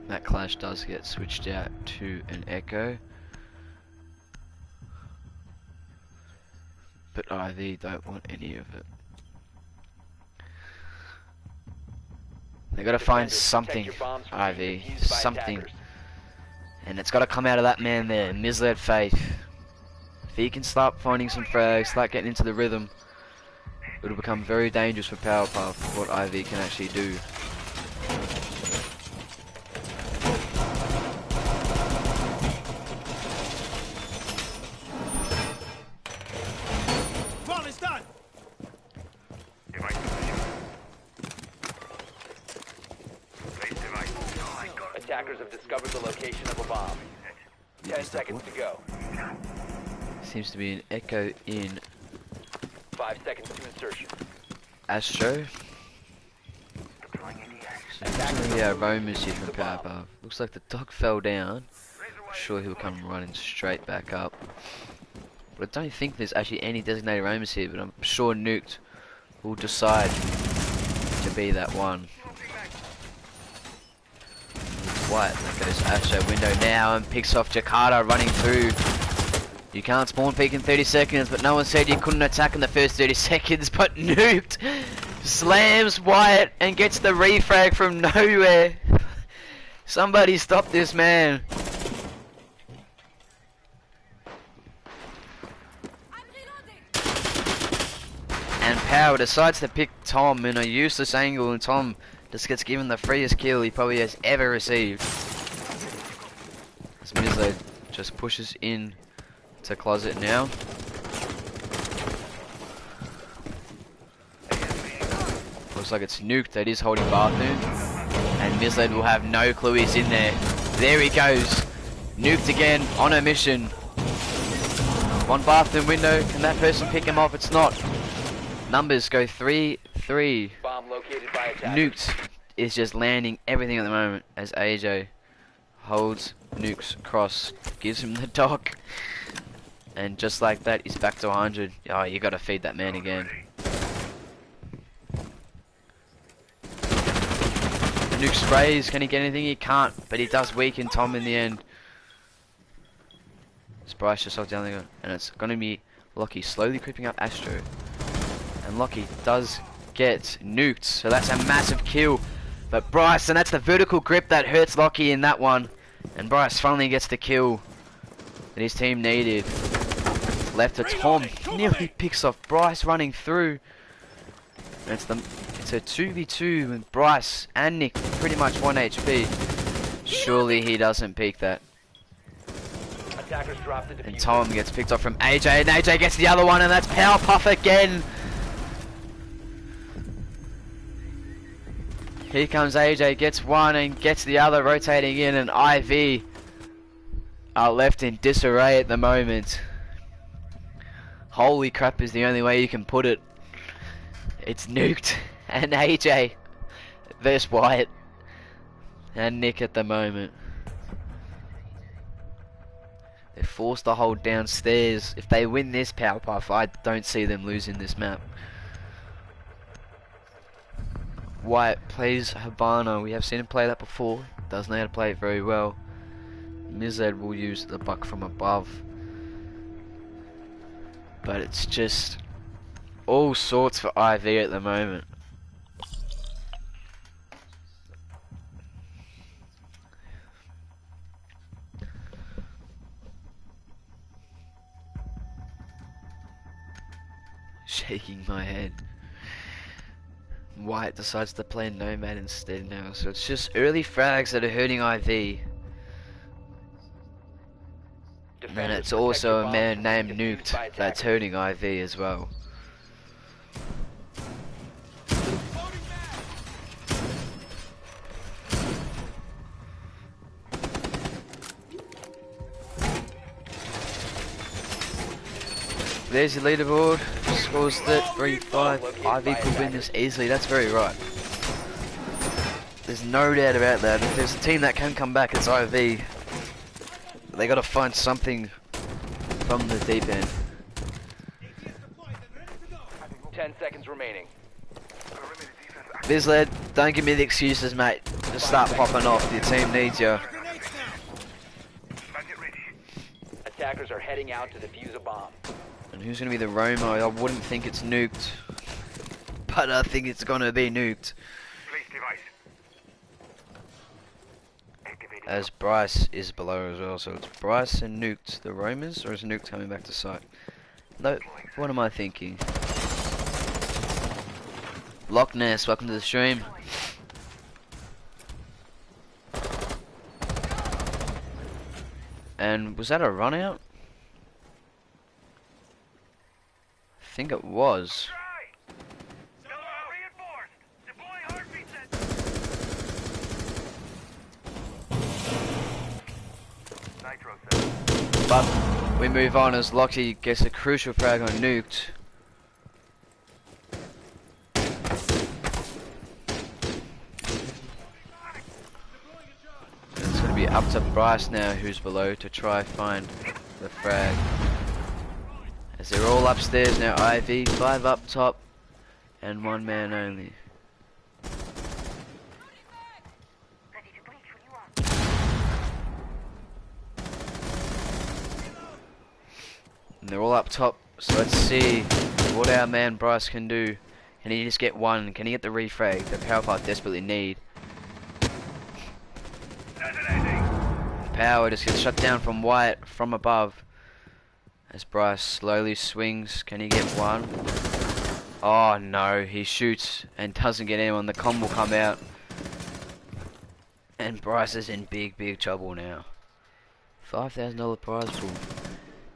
That clash does get switched out to an Echo. But IV don't want any of it. They gotta find something, IV, something. And it's gotta come out of that man there, misled Faith. If he can start finding some frags, start getting into the rhythm, it'll become very dangerous for Powerpuff, what IV can actually do. Attackers have discovered the location of a bomb. 10 seconds to go. Seems to be an Echo in 5 seconds to insertion. Astro. So yeah, Romer's here from Powerpuff. Looks like the dog fell down. I'm sure he'll come running straight back up. But I don't think there's actually any designated Romers here, but I'm sure Nuked will decide to be that one. What? That goes Astro window now and picks off Jakarta running through. You can't spawn peek in 30 seconds, but no one said you couldn't attack in the first 30 seconds, but Nuked slams Wyatt and gets the refrag from nowhere. Somebody stop this man. And Power decides to pick Tom in a useless angle, and Tom just gets given the freest kill he probably has ever received. As Mizlo just pushes in to closet now. Looks like it's Nuke that is holding bathroom. And Misled will have no clue he's in there. There he goes. Nuked again on a mission. One bathroom window. Can that person pick him off? It's not. Numbers go 3-3. Bomb located by attackers. Nuked is just landing everything at the moment as AJ holds Nuke's cross, gives him the dog, and just like that, he's back to 100. Oh, you gotta feed that man again. Nuke sprays, can he get anything? He can't, but he does weaken Tom in the end. Bryce just down there, and it's gonna be Lockie slowly creeping up Astro. And Lockie does get nuked, so that's a massive kill. But Bryce, and that's the vertical grip that hurts Lockie in that one. And Bryce finally gets the kill that his team needed. Left to Tom, nearly picks off Bryce running through. And it's a 2v2 with Bryce and Nick pretty much 1 HP. Surely he doesn't peek that. And Tom gets picked off from AJ, and AJ gets the other one, and that's Powerpuff again. Here comes AJ, gets one and gets the other, rotating in, and IV are left in disarray at the moment. Holy crap is the only way you can put it. It's Nuked and AJ versus Wyatt and Nick at the moment. They're forced to hold downstairs. If they win this Powerpuff, I don't see them losing this map. Wyatt plays Habana. We have seen him play that before. Does know how to play it very well. Mized will use the buck from above. But it's just all sorts for IV at the moment. Shaking my head. Wyatt decides to play Nomad instead now, so it's just early frags that are hurting IV. And it's also a man named Nuked that's hurting IV as well. There's the leaderboard. Scores that 3-5. IV could win this easily. That's very right. There's no doubt about that. If there's a team that can come back, it's IV. They got to find something from the deep end. 10 seconds remaining. Bizled, don't give me the excuses, mate. Just start popping off. Your team needs you. Attackers are heading out to defuse a bomb. And who's going to be the Romo? I wouldn't think it's Nuked. But I think it's going to be Nuked. As Bryce is below as well, so it's Bryce and Nuked the roamers, or is Nuked coming back to site? No, what am I thinking? Loch Ness, welcome to the stream. And was that a run out? I think it was. But we move on as Lockie gets a crucial frag on Nuked. It's going to be up to Bryce now, who's below, to try find the frag. As they're all upstairs now, IV, 5 up top, and 1 man only. And they're all up top, so let's see what our man Bryce can do. Can he just get one? Can he get the refrag that Powerpuff desperately need? Power just gets shut down from Wyatt from above. As Bryce slowly swings, can he get one? Oh no, he shoots and doesn't get anyone. The comm will come out. And Bryce is in big trouble now. $5,000 prize pool.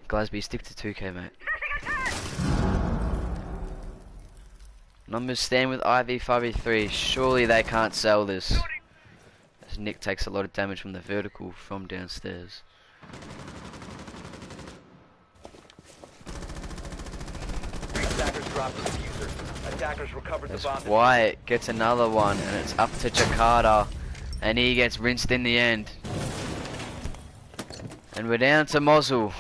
Glasby, stick to 2k, mate. Numbers stand with IV5v3. Surely they can't sell this. As Nick takes a lot of damage from the vertical from downstairs. Attackers dropped the diffuser. Attackers recovered the As bomb. Wyatt gets another one, and it's up to Jakarta, and he gets rinsed in the end. And we're down to Mosul.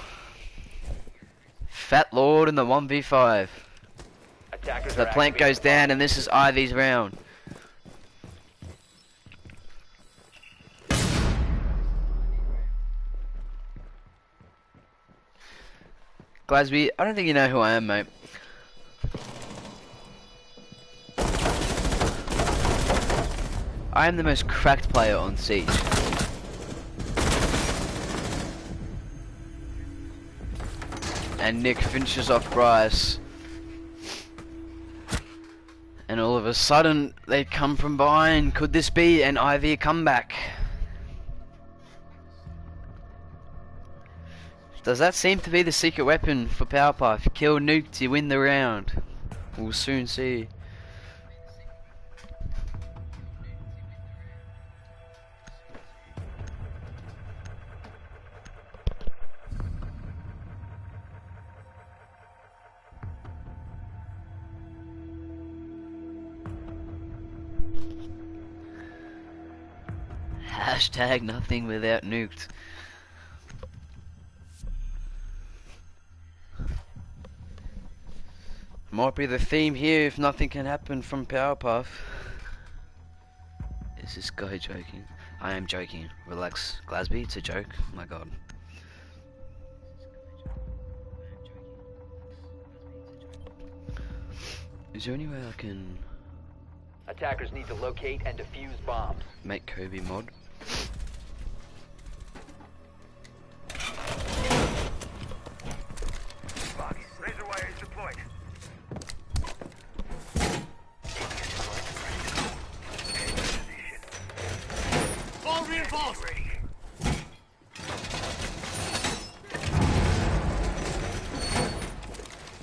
Fat Lord in the 1v5. Attackers The are plank goes activating down, and this is Ivy's round. Glasby, I don't think you know who I am, mate. I am the most cracked player on Siege. And Nick finishes off Bryce. And all of a sudden, they come from behind. Could this be an Ivy comeback? Does that seem to be the secret weapon for Powerpuff? Kill nuked, you win the round. We'll soon see. Hashtag nothing without nuked. Might be the theme here if nothing can happen from Powerpuff. Is this guy joking? I am joking. Relax, Glasby, it's a joke. My god. Is there any way I can Attackers need to locate and defuse bombs. make Kobe mod? Razor wire is deployed. All reinforced.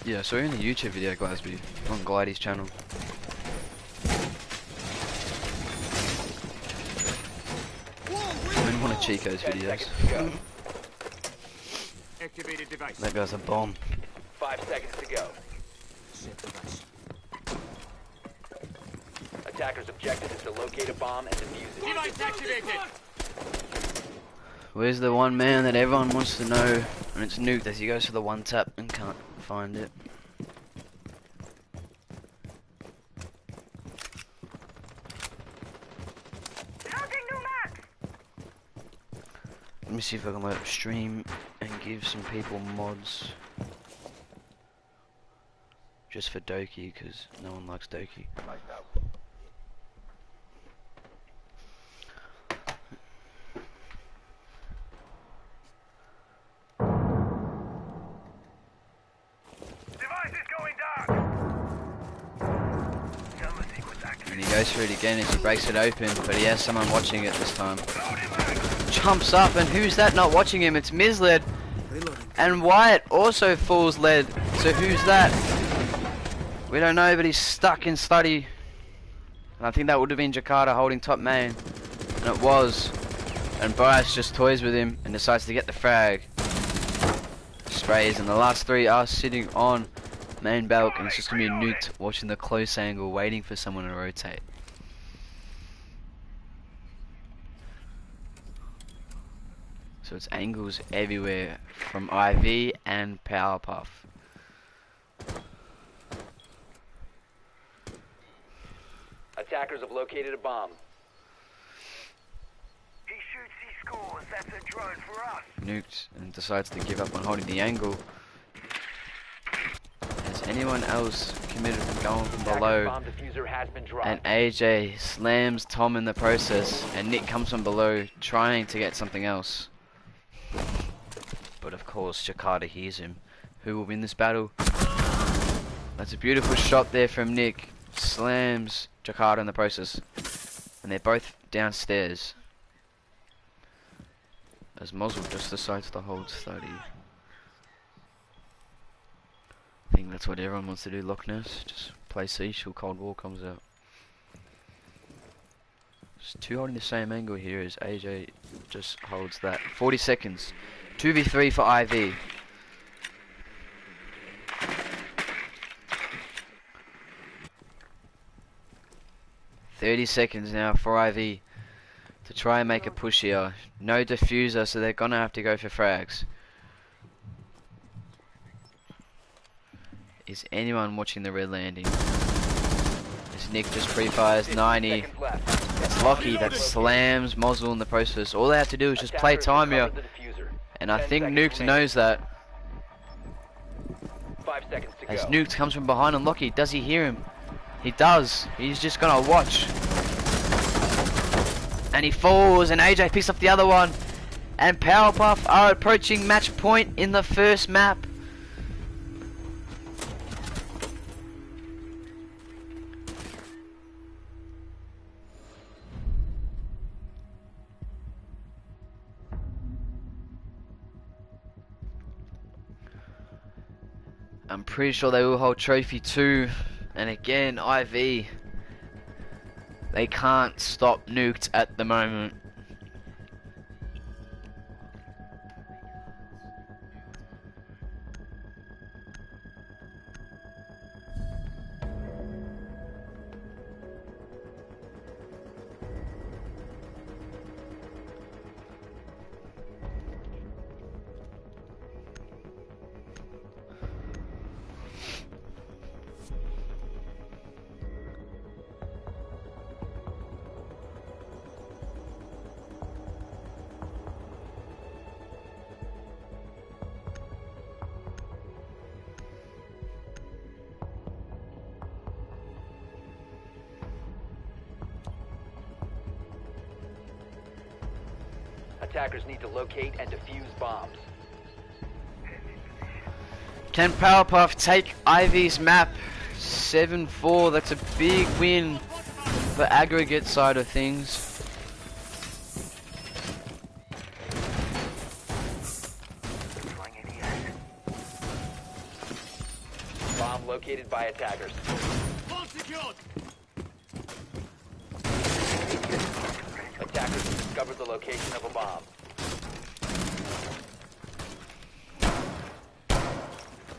Yeah, so in the YouTube video, Glasby, on Glidey's channel. I'm in one of Chico's 10 videos. seconds to go. Activated device. That guy's a bomb. 5 seconds to go. Set device. Attackers' objective is to locate a bomb and defuse it. Device activated. Where's the one man that everyone wants to know? And it's nuked as he goes for the one tap and can't find it. Let me see if I can load up stream and give some people mods. Just for Doki, because no one likes Doki. Device is going dark. And he goes for it again as he breaks it open, but he has someone watching it this time. Jumps up, and who's that not watching him? It's Misled. And Wyatt also falls lead. So who's that? We don't know, but he's stuck in study. And I think that would have been Jakarta holding top main. And it was. And Bryce just toys with him and decides to get the frag. Sprays, and the last three are sitting on main balk, and it's just gonna be nuked watching the close angle, waiting for someone to rotate. So it's angles everywhere from IV and Powerpuff. Attackers have located a bomb. He shoots, he scores. That's a drone for us. Nuked and decides to give up on holding the angle. Has anyone else committed from going from Attackers' below? bomb diffuser has been dropped. And AJ slams Tom in the process, and Nick comes from below trying to get something else. But of course Jakarta hears him. Who will win this battle? That's a beautiful shot there from Nick. Slams Jakarta in the process. And they're both downstairs. As Mosul just decides to hold study. I think that's what everyone wants to do, Loch Ness. Just play Siege till Cold War comes out. It's two holding the same angle here as AJ just holds that. 40 seconds. 2v3 for IV. $30 seconds now for IV to try and make a push here. No diffuser, so they're gonna have to go for frags. Is anyone watching the red landing? As Nick just pre-fires 90. It's Lockie that slams Mozzle in the process. All they have to do is just play time here. And I think Nuke knows that. 5 seconds to As go. Nuke comes from behind on Lockie, does he hear him? He does. He's just gonna watch. And he falls, and AJ picks up the other one. And Powerpuff are approaching match point in the first map. I'm pretty sure they will hold trophy 2, and again IV, they can't stop Nuked at the moment. Attackers need to locate and defuse bombs. Can Powerpuff take IV's map? 7-4, that's a big win for aggregate side of things. Bomb located by attackers. Attackers have discovered the location of a bomb.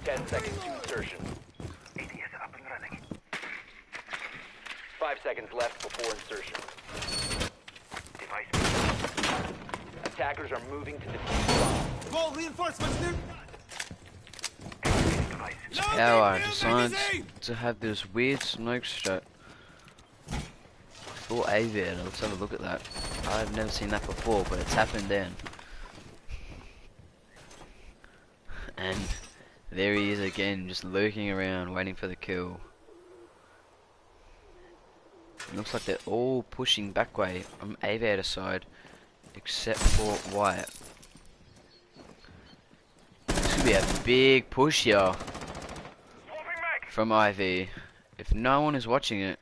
10 seconds to insertion. 5 seconds left before insertion. Attackers are moving to defuse bomb. Power decides to have this weird smoke strat. Full AVID, let's have a look at that. I've never seen that before, but it's happened then. And there he is again, just lurking around, waiting for the kill. It looks like they're all pushing back way from Aviator side, except for Wyatt. This could be a big push here from IV. If no one is watching it,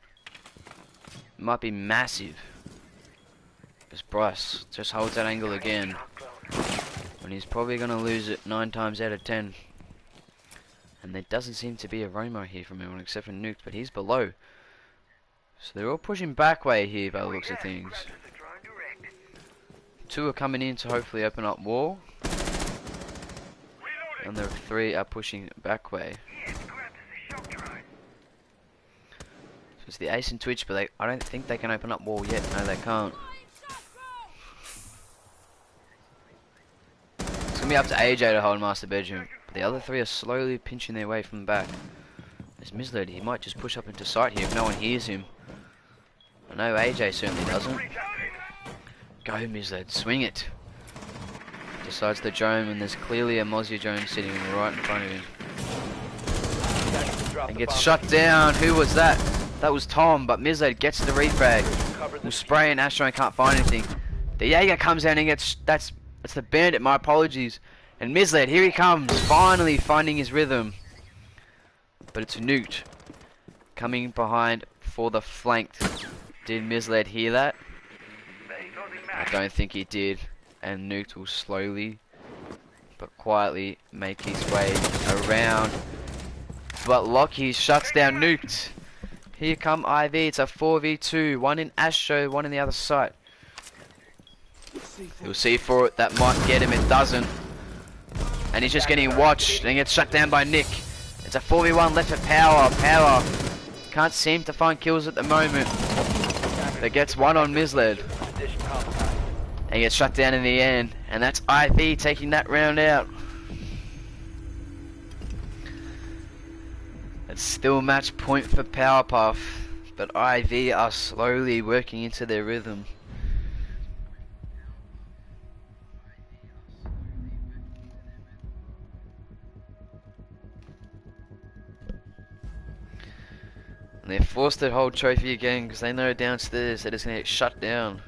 it might be massive. Because Bryce just holds that angle again, and he's probably going to lose it 9 times out of 10. And there doesn't seem to be a Romo here from anyone except for Nuke, but he's below. So they're all pushing back way here by the looks of things. 2 are coming in to hopefully open up wall. And the 3 are pushing back way. So it's the Ace and Twitch, but I don't think they can open up wall yet. No, they can't. It's gonna be up to AJ to hold Master Bedroom. But the other 3 are slowly pinching their way from the back. There's Misled, he might just push up into sight here if no one hears him. I know AJ certainly doesn't. Go Misled, swing it. Decides the drone, and there's clearly a Mozzie drone sitting right in front of him. And gets shut down. Who was that? That was Tom, but Misled gets the refrag. Will spray and Astro and can't find anything. The Jaeger comes down and gets, that's the Bandit, my apologies. And Misled, here he comes, finally finding his rhythm. But it's Nuked coming behind for the flanked. Did Misled hear that? I don't think he did. And Nuked will slowly but quietly make his way around. But Lockie shuts down Nuked. Here come IV. It's a 4v2. One in Astro, one in the other side. He'll see for it. That might get him. It doesn't. And he's just getting watched. And he gets shut down by Nick. It's a 4v1 left for Power. Power can't seem to find kills at the moment. But gets one on Misled. And he gets shut down in the end. And that's IV taking that round out. It's still match point for Powerpuff, but IV are slowly working into their rhythm. And they're forced to hold trophy again because they know downstairs they're just going to get shut down.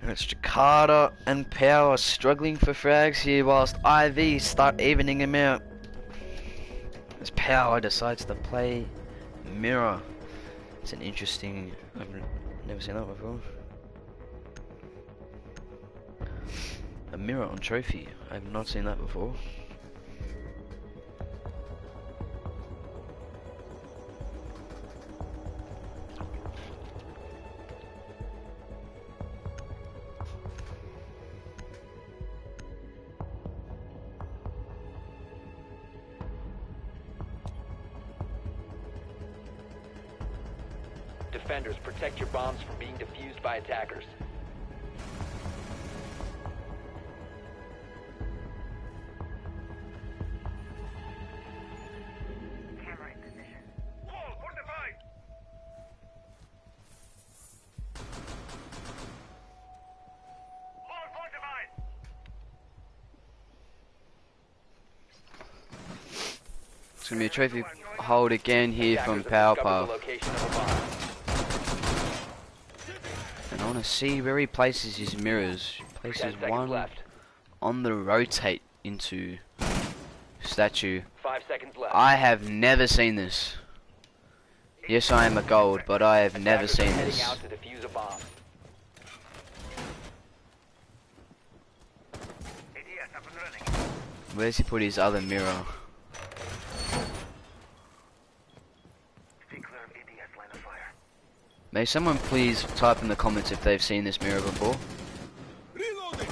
And it's Jakarta and Power struggling for frags here whilst IV start evening them out. As Power decides to play Mirror. It's an interesting... I've never seen that before. A Mirror on Trophy. I've not seen that before. Defenders, protect your bombs from being defused by attackers. Camera in position. Wall fortified. Wall fortified. It's going to be a trophy hold again here from Powerpuff. And I want to see where he places his mirrors. He places one left. on the rotate into statue. 5 seconds left. I have never seen this. Yes, I am a gold, but I have never Attackers seen are heading this. out to defuse a bomb. ADS up and running. Where's he put his other mirror? Stay clear of ADS line of fire. May someone please type in the comments if they've seen this mirror before? Reloading.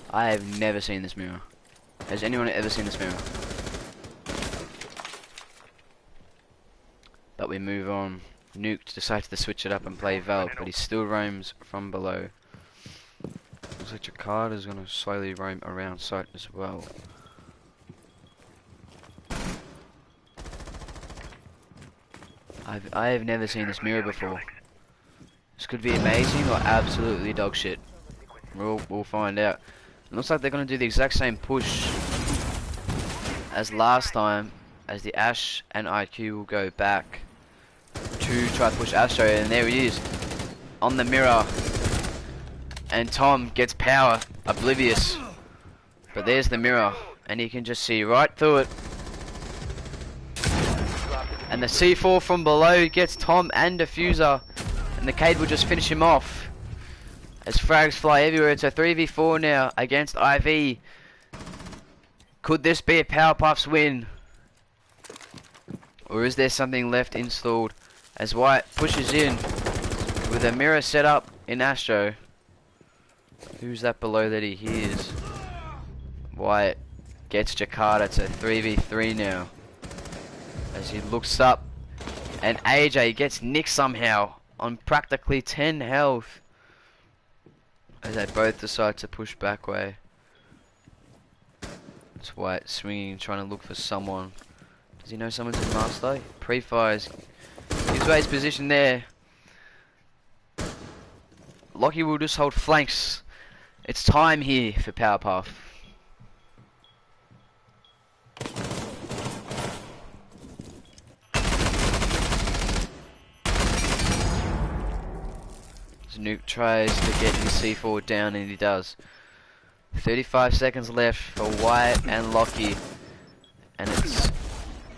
I have never seen this mirror. Has anyone ever seen this mirror? But we move on. Nuke decides to switch it up and play Valve, but he still roams from below. Looks like Jakarta's gonna slowly roam around site as well. I have never seen this mirror before. This could be amazing or absolutely dog shit. We'll find out. It looks like they're gonna do the exact same push as last time, as the Ash and IQ will go back to try to push Astro, and there he is on the mirror. And Tom gets Power, oblivious. But there's the mirror, and you can just see right through it. And the C4 from below gets Tom and Diffuser, and the Cade will just finish him off. As frags fly everywhere, it's a 3v4 now against IV. Could this be a Powerpuff's win? Or is there something left installed? As White pushes in with a mirror set up in Astro. Who's that below that he hears? White gets Jakarta to 3v3 now. As he looks up, and AJ gets Nick somehow on practically 10 health. As they both decide to push back way. It's White swinging, trying to look for someone. Does he know someone's in master? Pre-fires. Gives away his position there. Lockie will just hold flanks. It's time here for Powerpuff. Nuke tries to get his C4 down, and he does. 35 seconds left for Wyatt and Lockie. And it's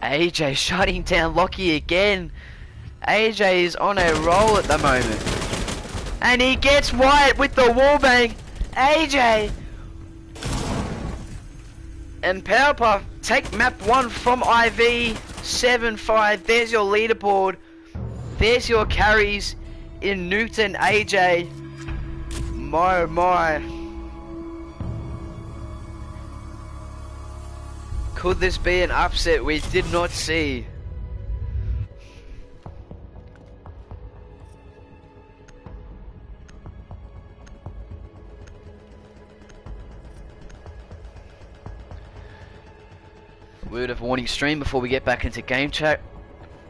AJ shutting down Lockie again. AJ is on a roll at the moment. And he gets Wyatt with the wallbang. AJ And Powerpuff, take map 1 from IV 7-5. There's your leaderboard. There's your carries in Newt and AJ. My oh my. Could this be an upset we did not see? Word of warning stream before we get back into game chat.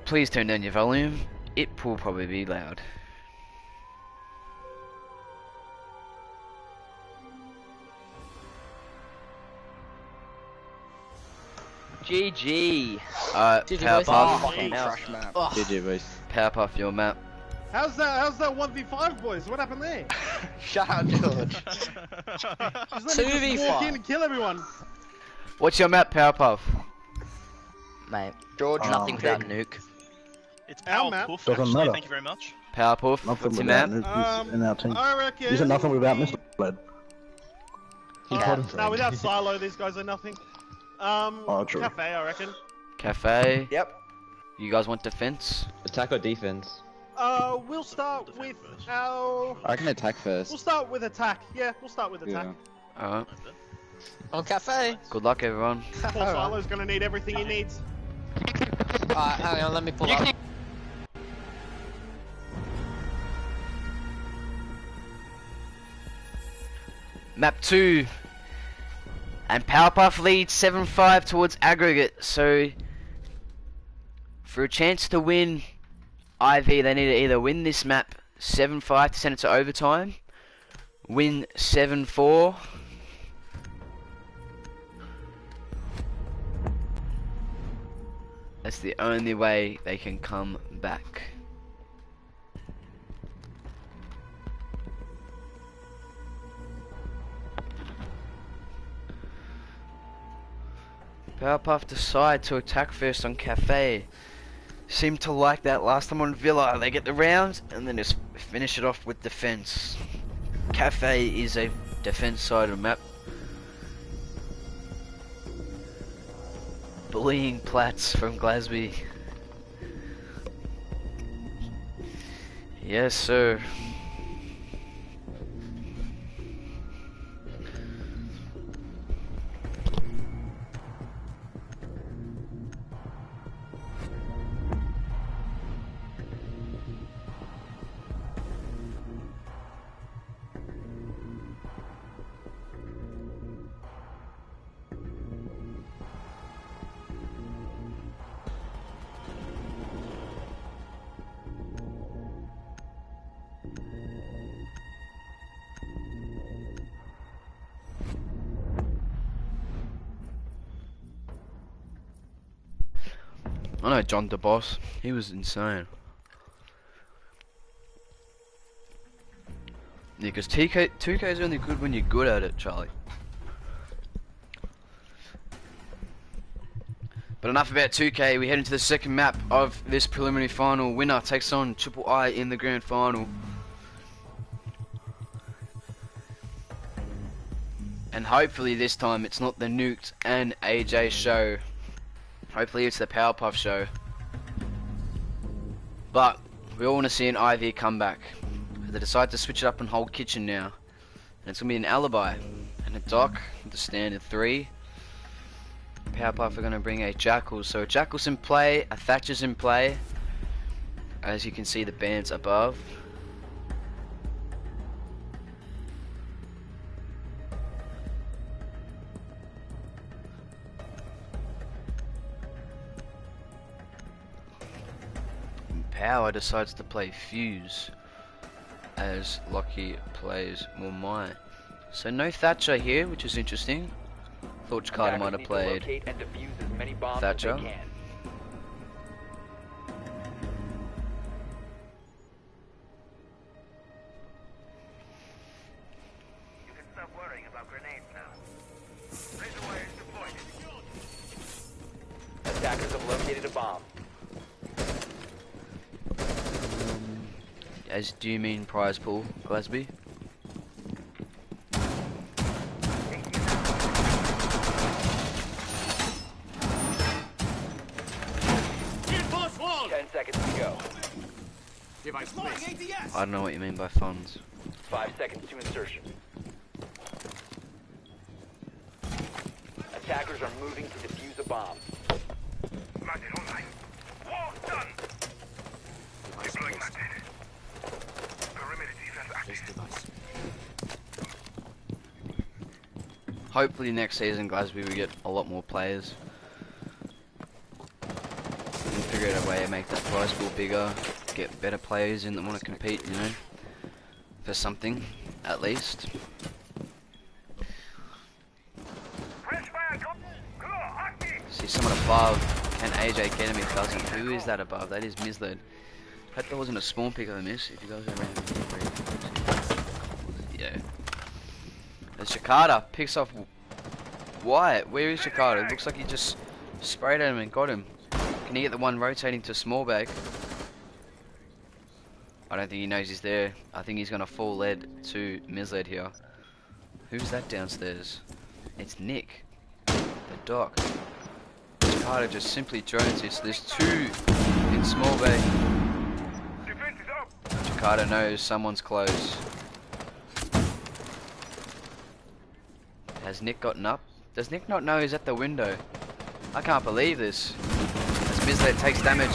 Please turn down your volume. It will probably be loud. GG. Powerpuff. Fucking trash map. GG, boys. Powerpuff, your map. How's that 1v5, boys? What happened there? Shut up, George. Just let me just walk in and kill everyone. What's your map, Powerpuff? Mate, George, nothing without nuke. It's Our map. Powerpuff, Doesn't actually. matter. Thank you very much. Powerpuff, Nothing what's your without map? Nuke in our team. I reckon. Isn't nothing without Mr. Bled. No, without Silo, these guys are nothing. True. Cafe, I reckon. Cafe. Yep. You guys want defense? Attack or defense? We'll start with our. I can attack first. We'll start with attack. Yeah, we'll start with attack. Alright. On cafe. Good luck, everyone. Poor Silo's gonna need everything he needs. Alright, hang on, let me pull up. Map 2. And Powerpuff leads 7-5 towards aggregate. So, for a chance to win IV, they need to either win this map 7-5 to send it to overtime, win 7-4, that's the only way they can come back. Powerpuff decide to attack first on Cafe. Seemed to like that last time on Villa. They get the rounds and then just finish it off with defense. Cafe is a defense side of the map. Bullying Platts from Glasby. Yes, sir. I know John DeBoss. He was insane. Yeah, because 2K is only good when you're good at it, Charlie. But enough about 2K. We head into the second map of this preliminary final. Winner takes on Triple I in the grand final. And hopefully this time it's not the Nuked and AJ show. Hopefully it's the Powerpuff show. But we all want to see an IV comeback. They decide to switch it up and hold kitchen now. And it's going to be an alibi. And a Doc, the standard 3. Powerpuff are going to bring a Jackal. So a Jackal's in play, a Thatcher's in play. As you can see the bands above. Power decides to play Fuse as Lockie plays Mumai. So no Thatcher here, which is interesting. Thought Carter might have played Thatcher. Attackers have located a bomb. As do you mean prize pool, Glasby? I don't know what you mean by funds. 5 seconds to insertion. Attackers are moving to defuse a bomb. Hopefully next season, guys, we will get a lot more players. We'll figure out a way to make that prize pool bigger, get better players in that want to compete, you know, for something, at least. See someone above. Can AJ get him? It doesn't. Who is that above? That is Misled. Hope that wasn't a spawn pick of a miss. If you guys are around, yeah. There's Jakarta. Picks off Wyatt. Where is Jakarta? It looks like he just sprayed at him and got him. Can he get the one rotating to small bag? I don't think he knows he's there. I think he's gonna fall lead to Misled here. Who's that downstairs? It's Nick. The doc. Jakarta just simply drones it. So there's two in small bay. Jakarta knows someone's close. Has Nick gotten up? Does Nick not know he's at the window? I can't believe this. As Misled takes damage.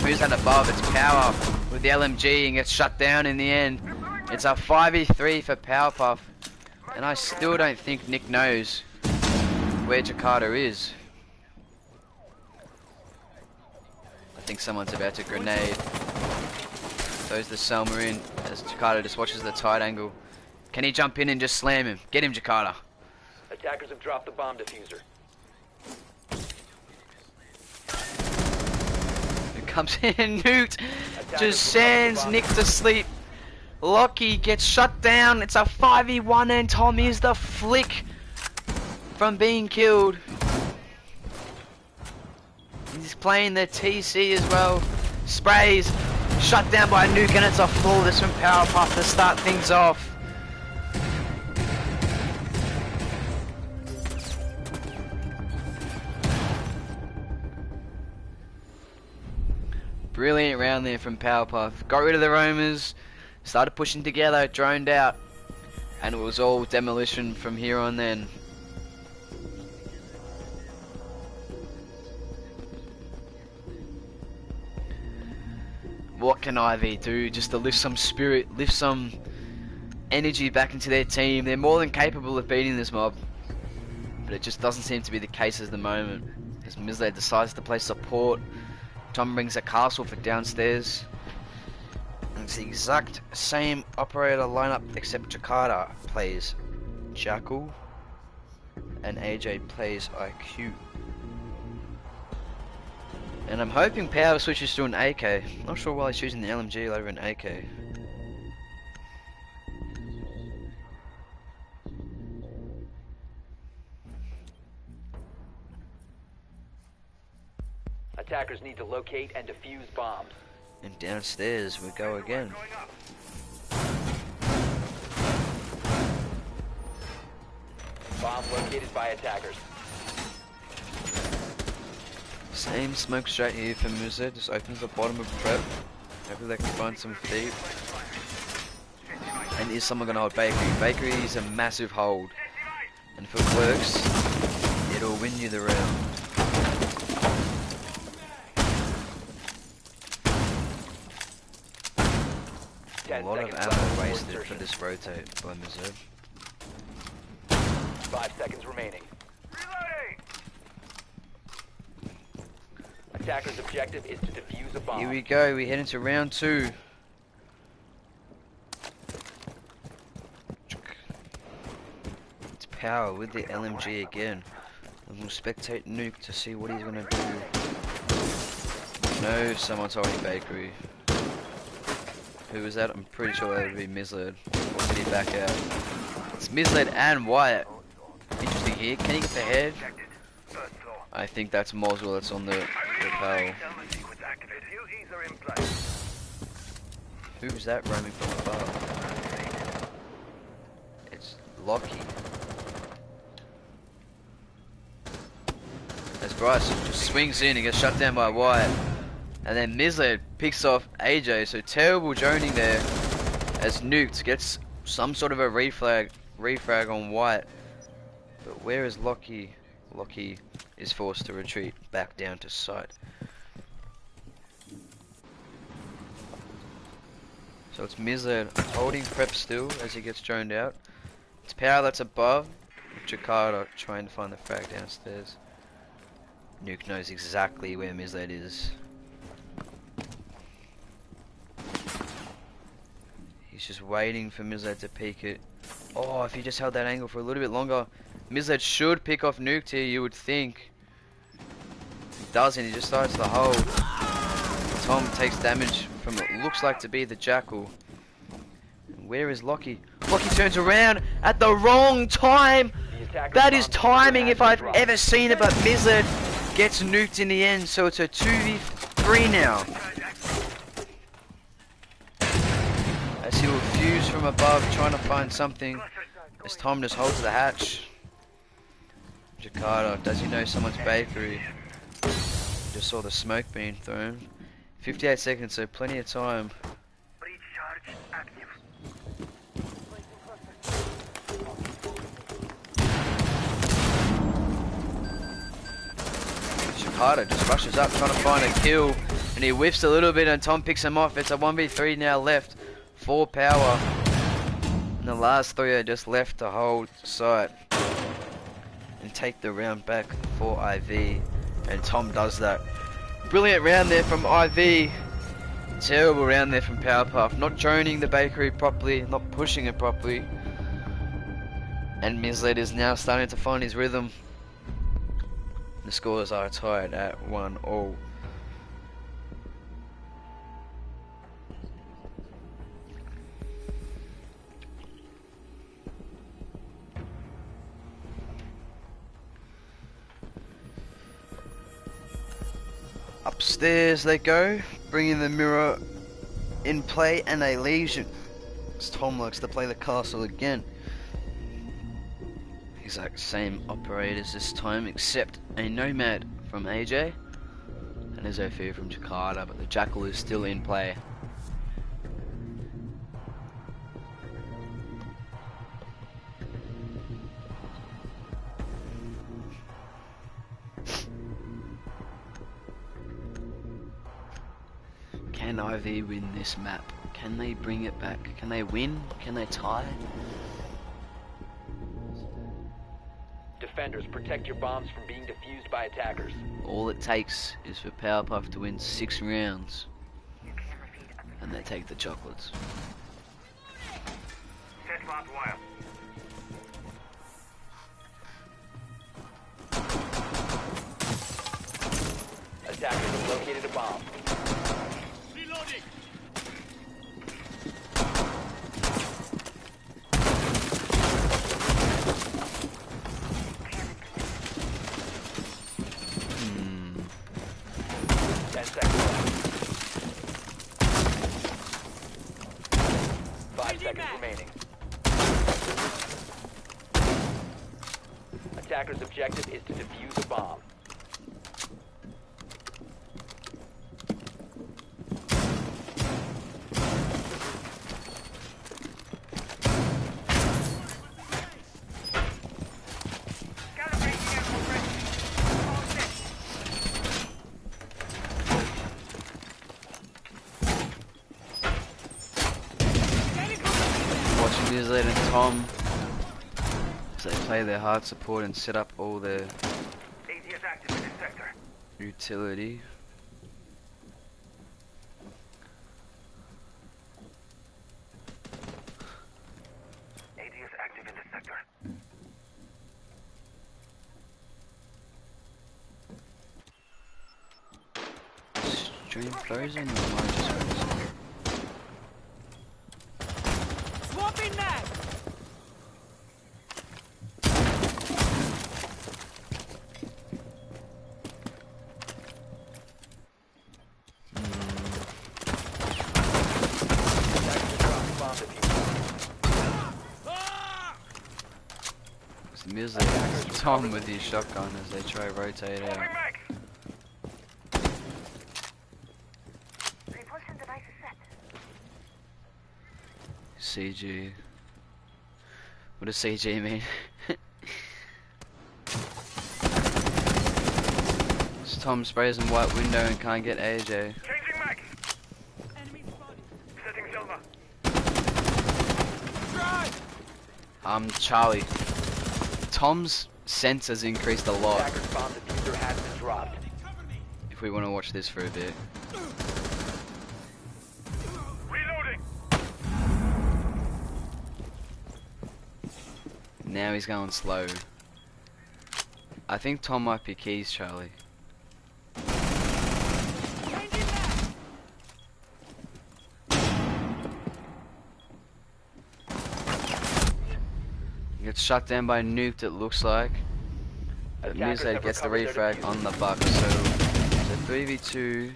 Who's that above? It's Power with the LMG and gets shut down in the end. It's a 5v3 for Powerpuff. And I still don't think Nick knows where Jakarta is. I think someone's about to grenade. Throws the Selma in as Jakarta just watches the tight angle. Can he jump in and just slam him? Get him, Jakarta. Attackers have dropped the bomb diffuser. Who comes in? Newt just sends Nick to sleep. Lockie gets shut down. It's a 5v1 and Tom is the flick from being killed. He's playing the TC as well. Sprays. Shut down by Nuke and it's a flawless from Powerpuff to start things off. Brilliant round there from Powerpuff. Got rid of the roamers. Started pushing together. Droned out. And it was all demolition from here on then. What can IV do just to lift some spirit, lift some energy back into their team? They're more than capable of beating this mob. But it just doesn't seem to be the case at the moment. As Misled decides to play support. Tom brings a castle for downstairs. And it's the exact same operator lineup except Jakarta plays Jackal and AJ plays IQ. And I'm hoping Power switches to an AK. Not sure why he's choosing the LMG over an AK. Attackers need to locate and defuse bombs. And downstairs we go again. Bomb located by attackers. Same smoke straight here for Musa, just opens the bottom of prep. Hopefully they can find some feet. And is someone gonna hold Bakery? Bakery is a massive hold. And if it works, it'll win you the round. A lot of ammo wasted for this rotate by Musa. 5 seconds remaining. Attacker's objective is to defuse a bomb. Here we go, we head into round 2. It's Power with the LMG again. And we'll spectate Nuke to see what he's gonna do. No, someone's holding Bakery. Who was that? I'm pretty sure that would be Misled. Or did he back out? It's Misled and Wyatt. Interesting here. Can he get the head? I think that's Moswell that's on the rappel. Who's that roaming from above? It's Lockie. As Bryce just swings in and gets shut down by Wyatt. And then Misled picks off AJ. So terrible joning there as Nuked gets some sort of a refrag on White. But where is Lockie? Lockie is forced to retreat back down to site. So it's Mizlet holding prep still as he gets droned out. It's Power that's above. Jakarta trying to find the frag downstairs. Nuke knows exactly where Mizlet is. He's just waiting for Mizlet to peek it. Oh, if he just held that angle for a little bit longer, Mizlet should pick off Nuke here, you would think. He doesn't, he just starts the hold. Tom takes damage from what looks like to be the Jackal. And where is Lockie? Lockie turns around at the wrong time! That is timing if I've ever seen it, but Mizlet gets nuked in the end, so it's a 2v3 now. As he will fuse from above, trying to find something. As Tom just holds the hatch. Jakarta, does he know someone's bakery? Just saw the smoke being thrown. 58 seconds, so plenty of time. Jakarta just rushes up trying to find a kill, and he whiffs a little bit and Tom picks him off. It's a 1v3 now left for Power. And the last three are just left to hold site and take the round back for IV, and Tom does that. Brilliant round there from IV. Terrible round there from Powerpuff. Not droning the bakery properly, not pushing it properly. And Mizlet is now starting to find his rhythm. The scores are tied at 1-1. Upstairs they go, bringing the mirror in play, and a legion. As Tom likes to play the castle again. Exact same operators this time, except a Nomad from AJ and a Zofia from Jakarta, but the Jackal is still in play. Can IV win this map? Can they bring it back? Can they win? Can they tie? Defenders, protect your bombs from being defused by attackers. All it takes is for Powerpuff to win 6 rounds, and they take the chocolates. Attackers have located a bomb. Reloading. Remaining. Attacker's objective is to defuse a bomb. Mizlet and Tom, so they play their hard support and set up all their utility. ADS active in this sector. Stream frozen or am I just frozen? Swapping that. Mizlet, Tom with his shotgun as they try to rotate out. CG. What does CG mean? Tom sprays in white window and can't get AJ. Changing mag. Enemy spotted. Setting Selma. Charlie. Tom's sensors increased a lot. Attacker's bomb diffuser has been dropped. If we want to watch this for a bit. Reloading. Now he's going slow. I think Tom might be keys, Charlie. Gets shut down by Nuked, it looks like. But Mized gets the refrag on the buck, so it's a 3v2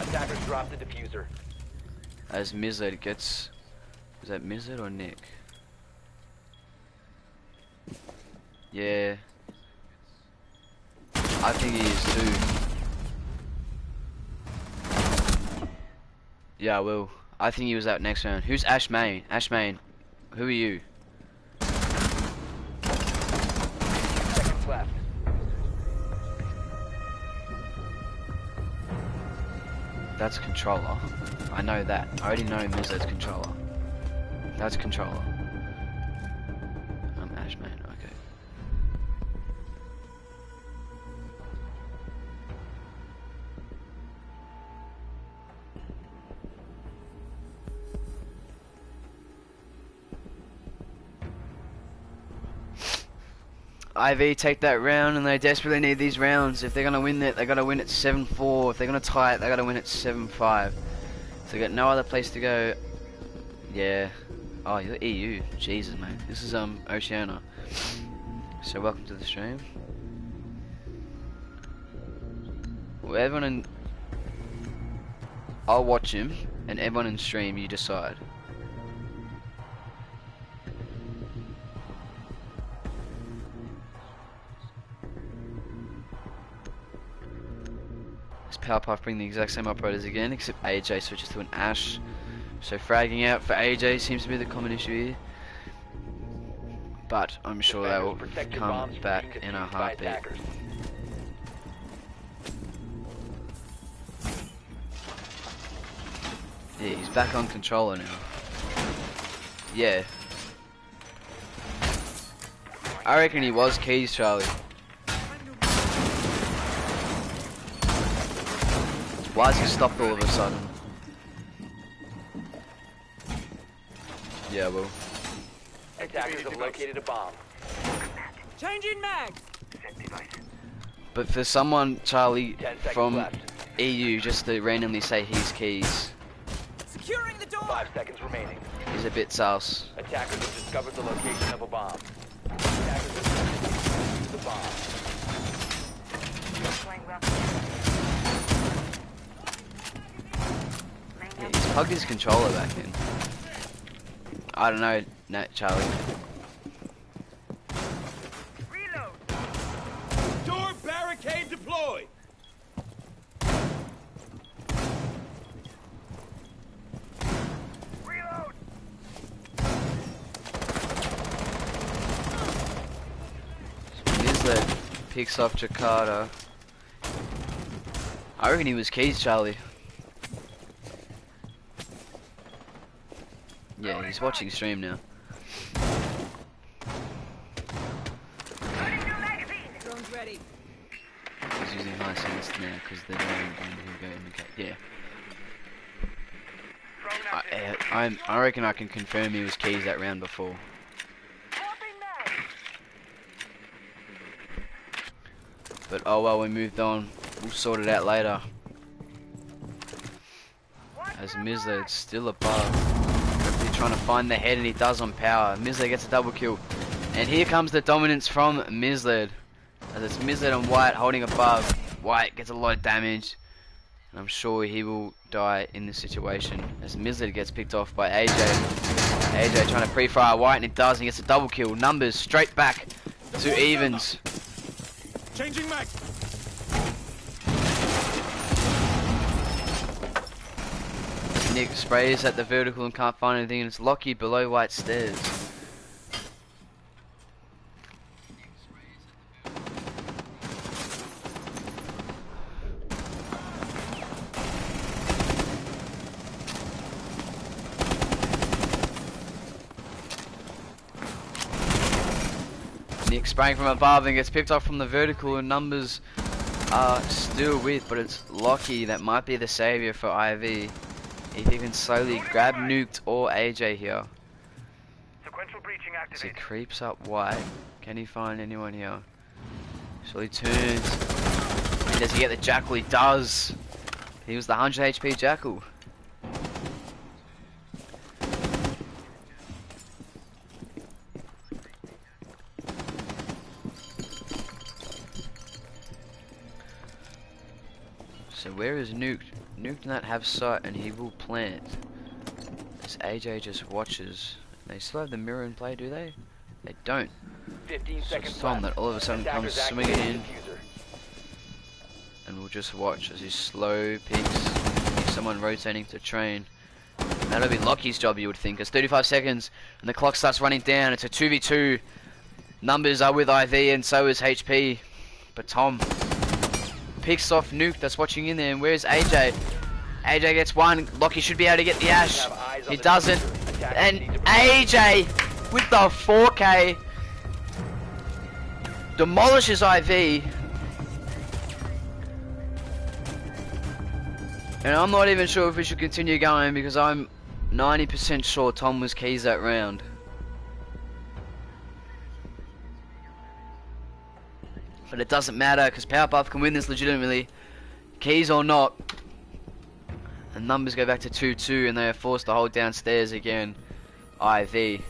Attackers dropped the diffuser. as Mized gets... Is that Mized or Nick? Yeah. I think he is too. Yeah, I will. I think he was out next round. Who's Ash Main? Ash Main. Who are you? Seconds left. That's controller. I know that. I already know Mized's controller. That's controller. I'm Ash Main, okay. IV take that round, and they desperately need these rounds. If they're gonna win it, they gotta win it 7-4. If they're gonna tie it, they gotta win it 7-5. So they got no other place to go. Yeah. Oh, you're EU. Jesus, mate. This is Oceania. So welcome to the stream. Well, everyone in... I'll watch him, and everyone in stream, you decide. Powerpuff bring the exact same operators again, except AJ switches to an Ash. So fragging out for AJ seems to be the common issue here. But I'm sure they will come back in a heartbeat. Yeah, he's back on controller now. Yeah. I reckon he was keys, Charlie. Why has he stopped all of a sudden? Yeah, well. Attackers have located a bomb. Changing mag. But for someone, Charlie, 10 seconds from left. EU, just to randomly say he's keys, Securing the door. 5 seconds remaining. is a bit sus. Attackers have discovered the location of a bomb. Attackers have defused the bomb. Yeah, he's plugged his controller back in. I don't know, Nat, Charlie. Reload. Door barricade deployed. Reload. Mizlet picks off Jakarta. I reckon he was keys, Charlie. Yeah, he's watching stream now. Drone's ready. He's using high sense now because they're going to go indicate. Yeah. I reckon I can confirm he was keys that round before. But oh well, we moved on. We'll sort it out later. As Mizled's still above. Trying to find the head, and he does on power. Mizled gets a double kill. And here comes the dominance from Mizled. As it's Mizled and White holding above. White gets a lot of damage. And I'm sure he will die in this situation. As Mizled gets picked off by AJ. AJ trying to pre-fire White, and he does, and he gets a double kill. Numbers straight back to evens. Changing mag. Nick sprays at the vertical and can't find anything, and it's Lockie below white stairs. Nick spraying from above and gets picked off from the vertical, and numbers are still with, but it's Lockie that might be the savior for IV. If he can slowly grab Nuked or AJ here. Sequential breaching As he activated. creeps up white, can he find anyone here? So he turns, and does he get the Jackal? He does. He was the 100 HP Jackal. So where is Nuke? Nuke does not have sight, and he will plant. As AJ just watches. They still have the mirror in play, do they? They don't. 15 So seconds it's Tom left. that all of a sudden comes Attackers swinging activate in, diffuser. and we'll just watch as he slow peeks. He's someone rotating to train. And that'll be Lockie's job, you would think. It's 35 seconds, and the clock starts running down. It's a 2v2. Numbers are with IV, and so is HP. But Tom picks off Nuke that's watching in there, and where's AJ? AJ gets one. Lockie should be able to get the Ash. He doesn't. And AJ with the 4K demolishes IV. And I'm not even sure if we should continue going, because I'm 90% sure Tom was keys that round. But it doesn't matter, because Powerpuff can win this legitimately, keys or not. And numbers go back to 2-2, and they are forced to hold downstairs again. IV.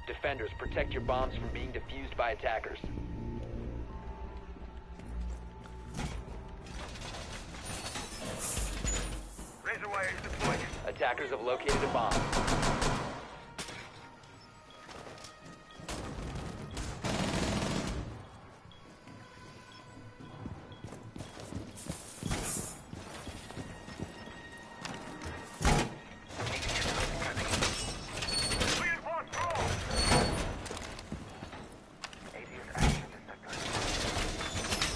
Defenders, protect your bombs from being defused by attackers. Razor wire is deployed. Attackers have located a bomb. Reinforced roll.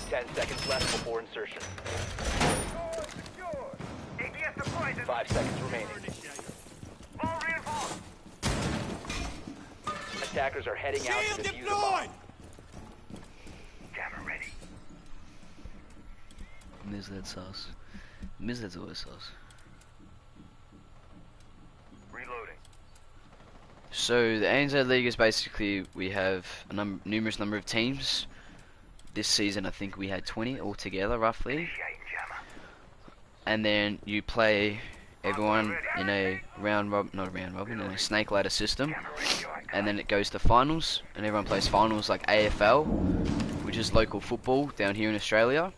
10 seconds left before insertion. ADS deployed. 5 seconds remaining. All reinforced. Attackers are heading out to defuse a bomb. Jammer ready. Misled sauce. Misled's always sauce. Reloading. So the ANZ League is basically, we have a numerous number of teams. This season I think we had 20 altogether roughly. Initiating jammer. And then you play everyone in a not a round robin, in a snake ladder system. Jammer ready. Here I come. And then it goes to finals, and everyone plays finals like AFL, which is local football down here in Australia.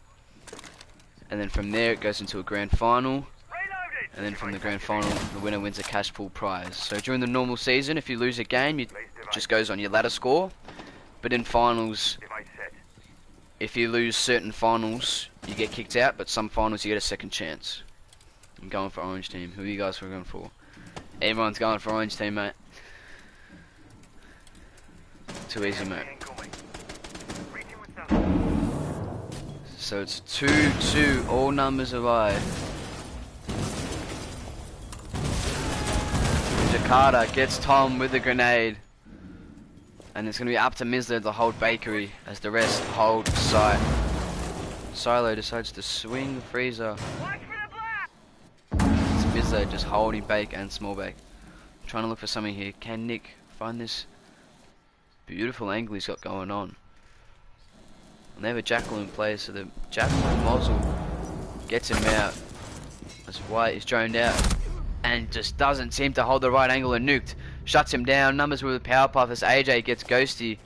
And then from there it goes into a grand final. Reloaded. And then from the grand final, the winner wins a cash pool prize. So during the normal season, if you lose a game, it just goes on your ladder score. But in finals, Device set. if you lose certain finals, you get kicked out. But some finals, you get a second chance. I'm going for orange team. Who are you guys going for? Everyone's going for orange team, mate. Too easy, mate. Incoming. Reaching with them. So it's 2-2. All numbers are live. Jakarta gets Tom with the grenade. And it's going to be up to Mizler to hold bakery as the rest hold sight. Silo decides to swing Freezer. Watch for the blast. It's Mizler just holding bake and small bake. Trying to look for something here. Can Nick find this beautiful angle he's got going on? And they have a jackal in play, so the jackal muzzle gets him out. As White is droned out and just doesn't seem to hold the right angle, and Nuked shuts him down. Numbers with a Powerpuff as AJ gets ghosty.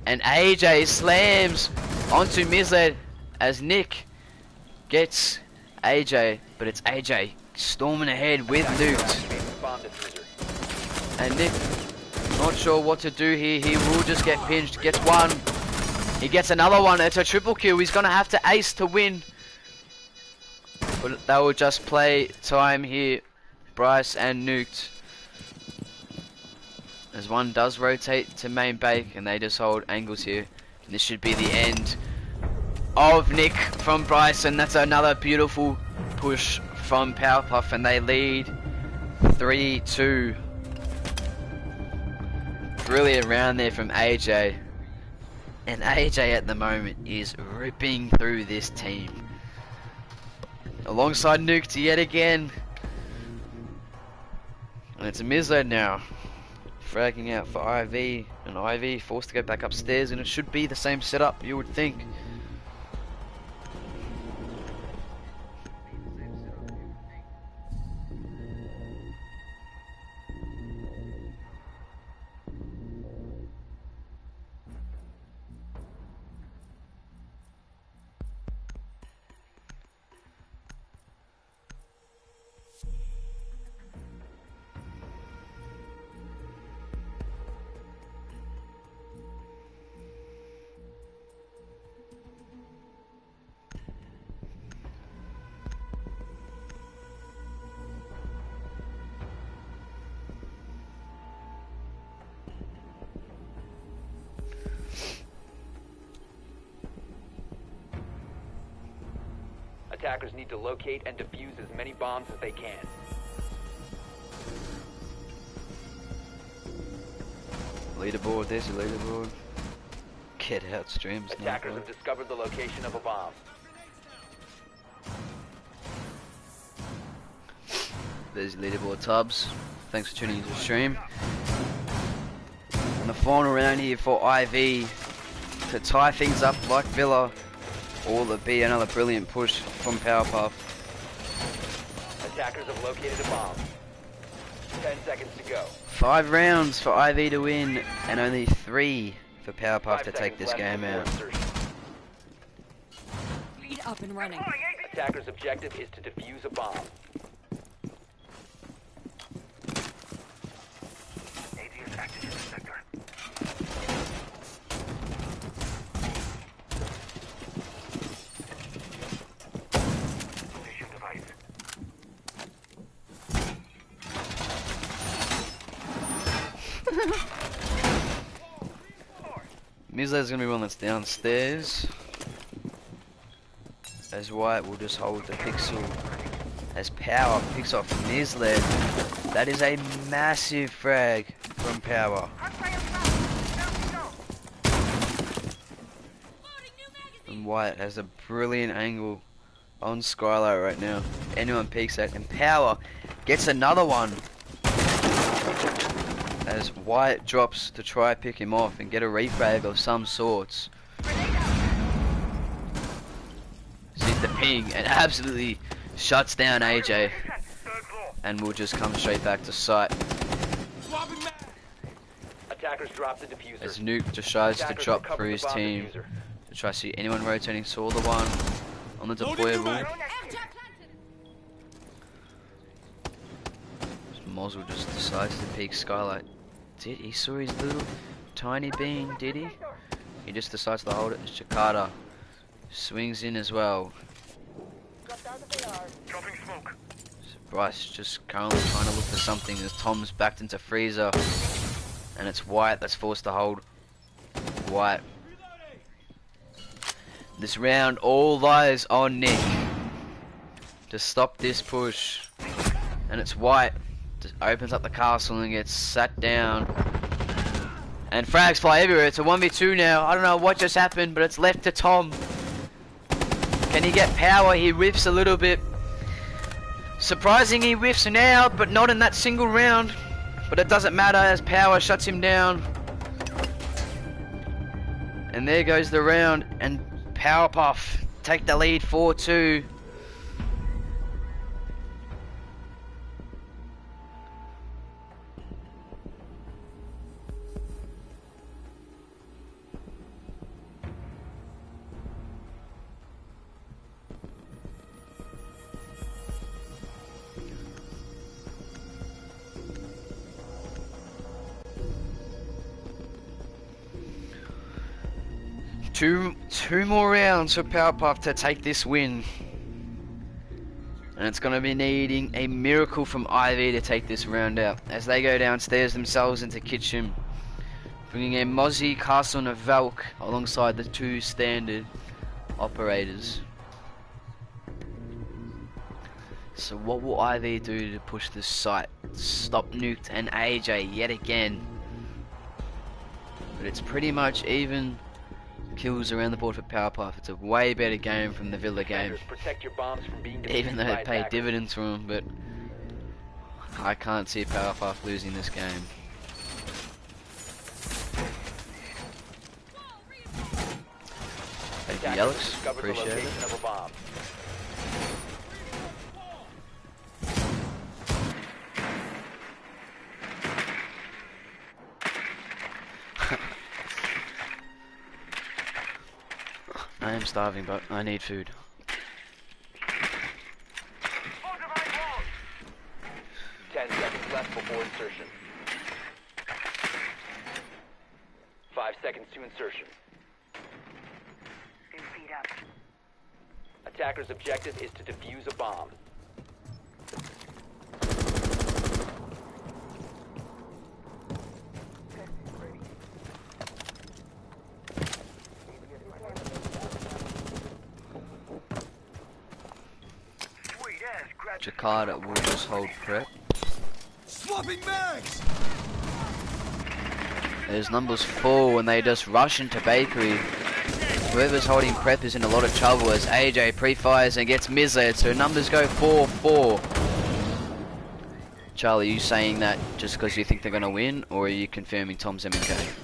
And AJ slams onto Misled as Nick gets AJ, but it's AJ storming ahead with Nuked. And Nick, not sure what to do here. He will just get pinched. Gets one. He gets another one. It's a triple kill. He's going to have to ace to win. But they will just play time here. Bryce and Nuked. As one does rotate to main bake, and they just hold angles here. And this should be the end of Nick from Bryce, and that's another beautiful push from Powerpuff, and they lead 3-2. Brilliant round there from AJ. And AJ at the moment is ripping through this team. Alongside Nuked yet again. And it's a Misled now. Fragging out for IV, and IV forced to go back upstairs, and it should be the same setup, you would think. Attackers need to locate and defuse as many bombs as they can. Leaderboard, there's your leaderboard. Get out streams. Attackers have discovered the location of a bomb. There's your leaderboard, Tubbs. Thanks for tuning into the stream. And the final round here for IV to tie things up like Villa. Or will it be another brilliant push from Powerpuff? Attackers have located a bomb. 10 seconds to go. 5 rounds for IV to win, and only 3 for Powerpuff to take this game out. Lead up and running. Attackers' objective is to defuse a bomb. AD is active in the sector. Misled's gonna be one that's downstairs. As White will just hold the pixel. As Power picks off Misled. That is a massive frag from Power. And White has a brilliant angle on Skylight right now. Anyone peeks at, and Power gets another one. As White drops to try pick him off and get a refrag of some sorts. Sees the ping and absolutely shuts down AJ. And will just come straight back to site. Attackers drop the diffuser. As Nuke just tries to drop for his team. To try to see anyone rotating, saw the one on the deployable. Mozzle just decides to peek Skylight. Did he saw his little tiny beam, did he? He just decides to hold it. Shakata swings in as well. Dropping smoke. So Bryce just currently trying to look for something as Tom's backed into freezer. And it's White that's forced to hold. White. This round all lies on Nick to stop this push. And it's White. Opens up the castle and gets sat down. And frags fly everywhere. It's a 1v2 now. I don't know what just happened, but it's left to Tom. Can he get power? He whiffs a little bit. Surprising he whiffs now, but not in that single round. But it doesn't matter as Power shuts him down. And there goes the round, and Powerpuff take the lead 4-2. Two more rounds for Powerpuff to take this win. And it's going to be needing a miracle from Ivy to take this round out. As they go downstairs themselves into kitchen. Bringing in Mozzie, Castle and a Valk alongside the two standard operators. So what will Ivy do to push this site? Stop Nuked and AJ yet again. But it's pretty much even kills around the board for Powerpuff. It's a way better game from the Villa game. Protect your bombs from being Even though it paid dividends for them, but I can't see Powerpuff losing this game. Thank you, Alex. Appreciate it. I am starving, but I need food. 10 seconds left before insertion. 5 seconds to insertion. Attacker's objective is to defuse a bomb. Jakarta will just hold prep. Swapping mags. There's numbers 4 when they just rush into Bakery. Whoever's holding prep is in a lot of trouble as AJ pre-fires and gets misled, so numbers go 4-4. Charlie, are you saying that just because you think they're going to win, or are you confirming Tom's MK?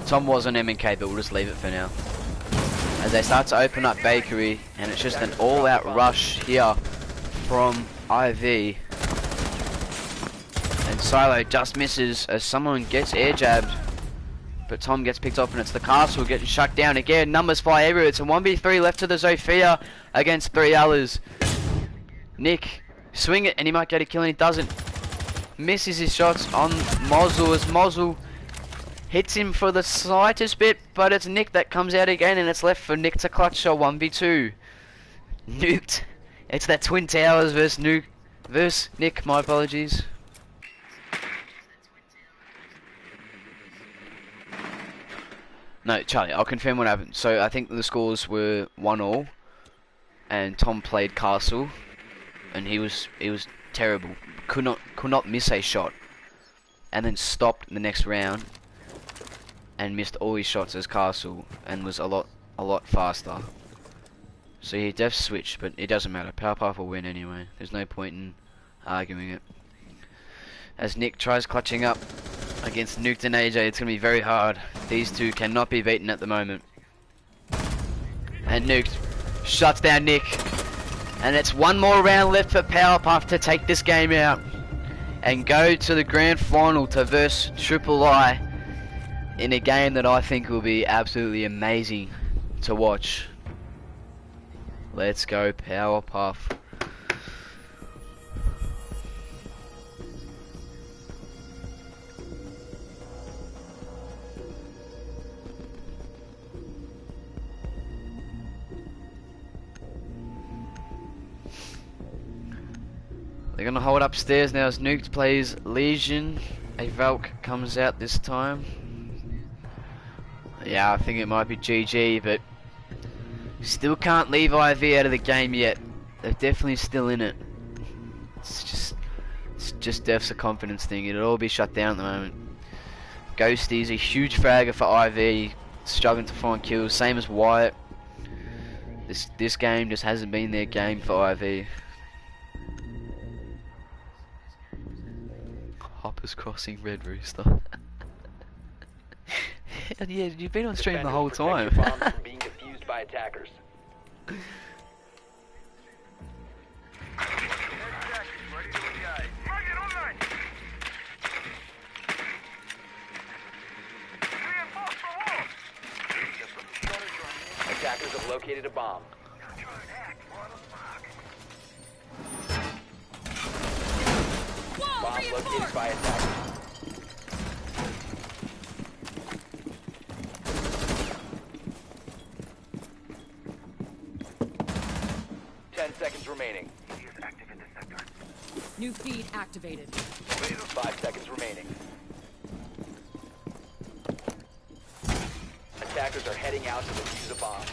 Tom was on M&K, but we'll just leave it for now. As they start to open up Bakery, and it's just an all-out rush here from IV. And Silo just misses as someone gets air jabbed. But Tom gets picked up, and it's the Castle getting shut down again. Numbers fly everywhere. It's a 1v3 left to the Zofia against 3 others. Nick, swing it, and he might get a kill, and he doesn't. Misses his shots on Mozzle as Mozzle hits him for the slightest bit, but it's Nick that comes out again, and it's left for Nick to clutch a 1v2. Nuked. It's that Twin Towers versus Nick, my apologies. No, Charlie, I'll confirm what happened. So I think the scores were 1-1, and Tom played Castle, and he was terrible. Could not miss a shot, and then stopped the next round and missed all his shots as Castle, and was a lot faster. So he def switched, but it doesn't matter. Powerpuff will win anyway. There's no point in arguing it. As Nick tries clutching up against Nuked and AJ, it's going to be very hard. These two cannot be beaten at the moment. And Nuked shuts down Nick. And it's one more round left for Powerpuff to take this game out and go to the grand final to verse Triple I in a game that I think will be absolutely amazing to watch. Let's go Powerpuff. They're gonna hold upstairs now as Nuked plays Legion. A Valk comes out this time. Yeah, I think it might be GG, but still can't leave IV out of the game yet. They're definitely still in it. It's just Def's a confidence thing. It'll all be shut down at the moment. Ghosty's a huge fragger for IV, struggling to find kills, same as Wyatt. This game just hasn't been their game for IV. Hopper's crossing Red Rooster. Yeah, you've been on stream the whole time. Bombs from being defused by attackers. Attackers have located a bomb. Bomb located by attackers. Seconds remaining. New feed activated. 5 seconds remaining. Attackers are heading out to defuse a bomb.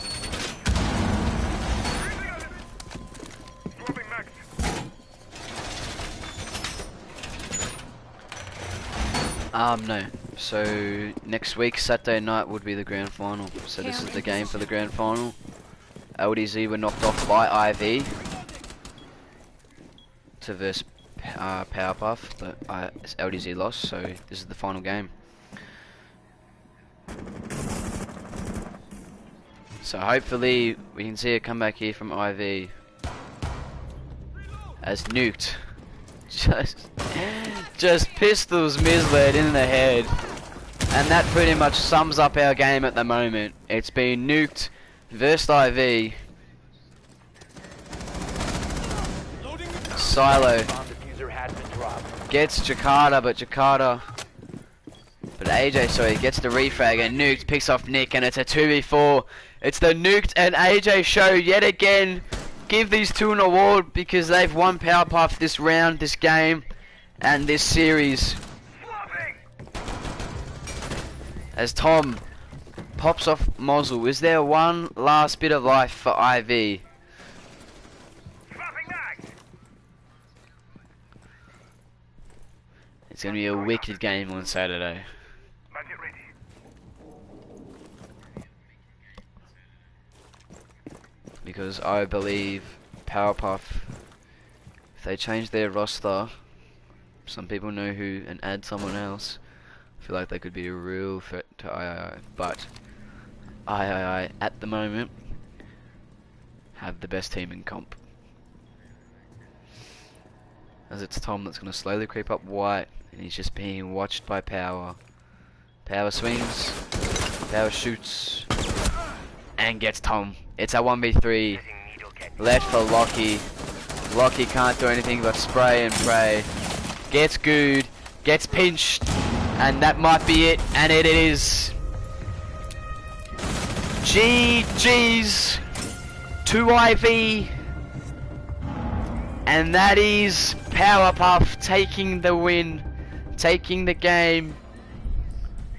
No. So next week, Saturday night, would be the grand final. So this is the game for the grand final. LDZ were knocked off by IV to verse Powerpuff, but LDZ lost, so this is the final game. So hopefully we can see a comeback here from IV as Nuked just pistols Misled in the head, and that pretty much sums up our game at the moment. It's been Nuked versus IV. Silo gets Jakarta, but AJ, sorry, gets the refrag, and Nuked picks off Nick, and it's a 2v4. It's the Nuked and AJ show yet again. Give these two an award because they've won Powerpuff this round, this game, and this series. As Tom pops off Mozzle, is there one last bit of life for IV? It's going to be a wicked game on Saturday. Because I believe Powerpuff, if they change their roster, some people know who, and add someone else, I feel like they could be a real threat to III. But III at the moment have the best team in comp. As it's Tom that's going to slowly creep up White, and he's just being watched by Power. Power swings, Power shoots, and gets Tom. It's a 1v3, left for Lockie. Lockie can't do anything but spray and pray. Gets gooed, gets pinched, and that might be it, and it is. GG's to IV, and that is Powerpuff taking the win, taking the game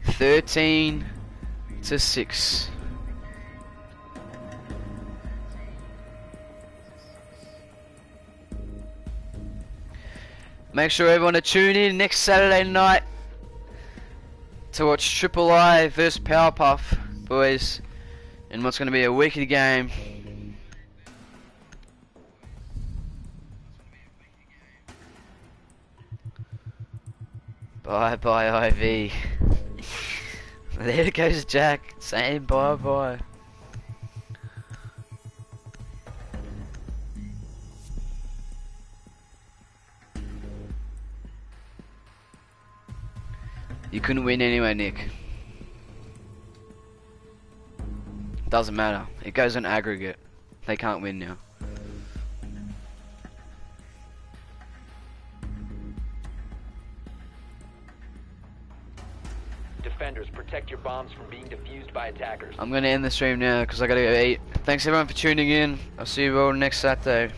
13-6. Make sure everyone to tune in next Saturday night to watch Triple I versus Powerpuff boys in what's going to be a wicked game. Bye bye IV. There goes Jack saying bye bye. You couldn't win anyway, Nick. Doesn't matter. It goes on aggregate. They can't win now. Defenders, protect your bombs from being defused by attackers. I'm gonna end the stream now because I gotta go eat. Thanks everyone for tuning in. I'll see you all next Saturday.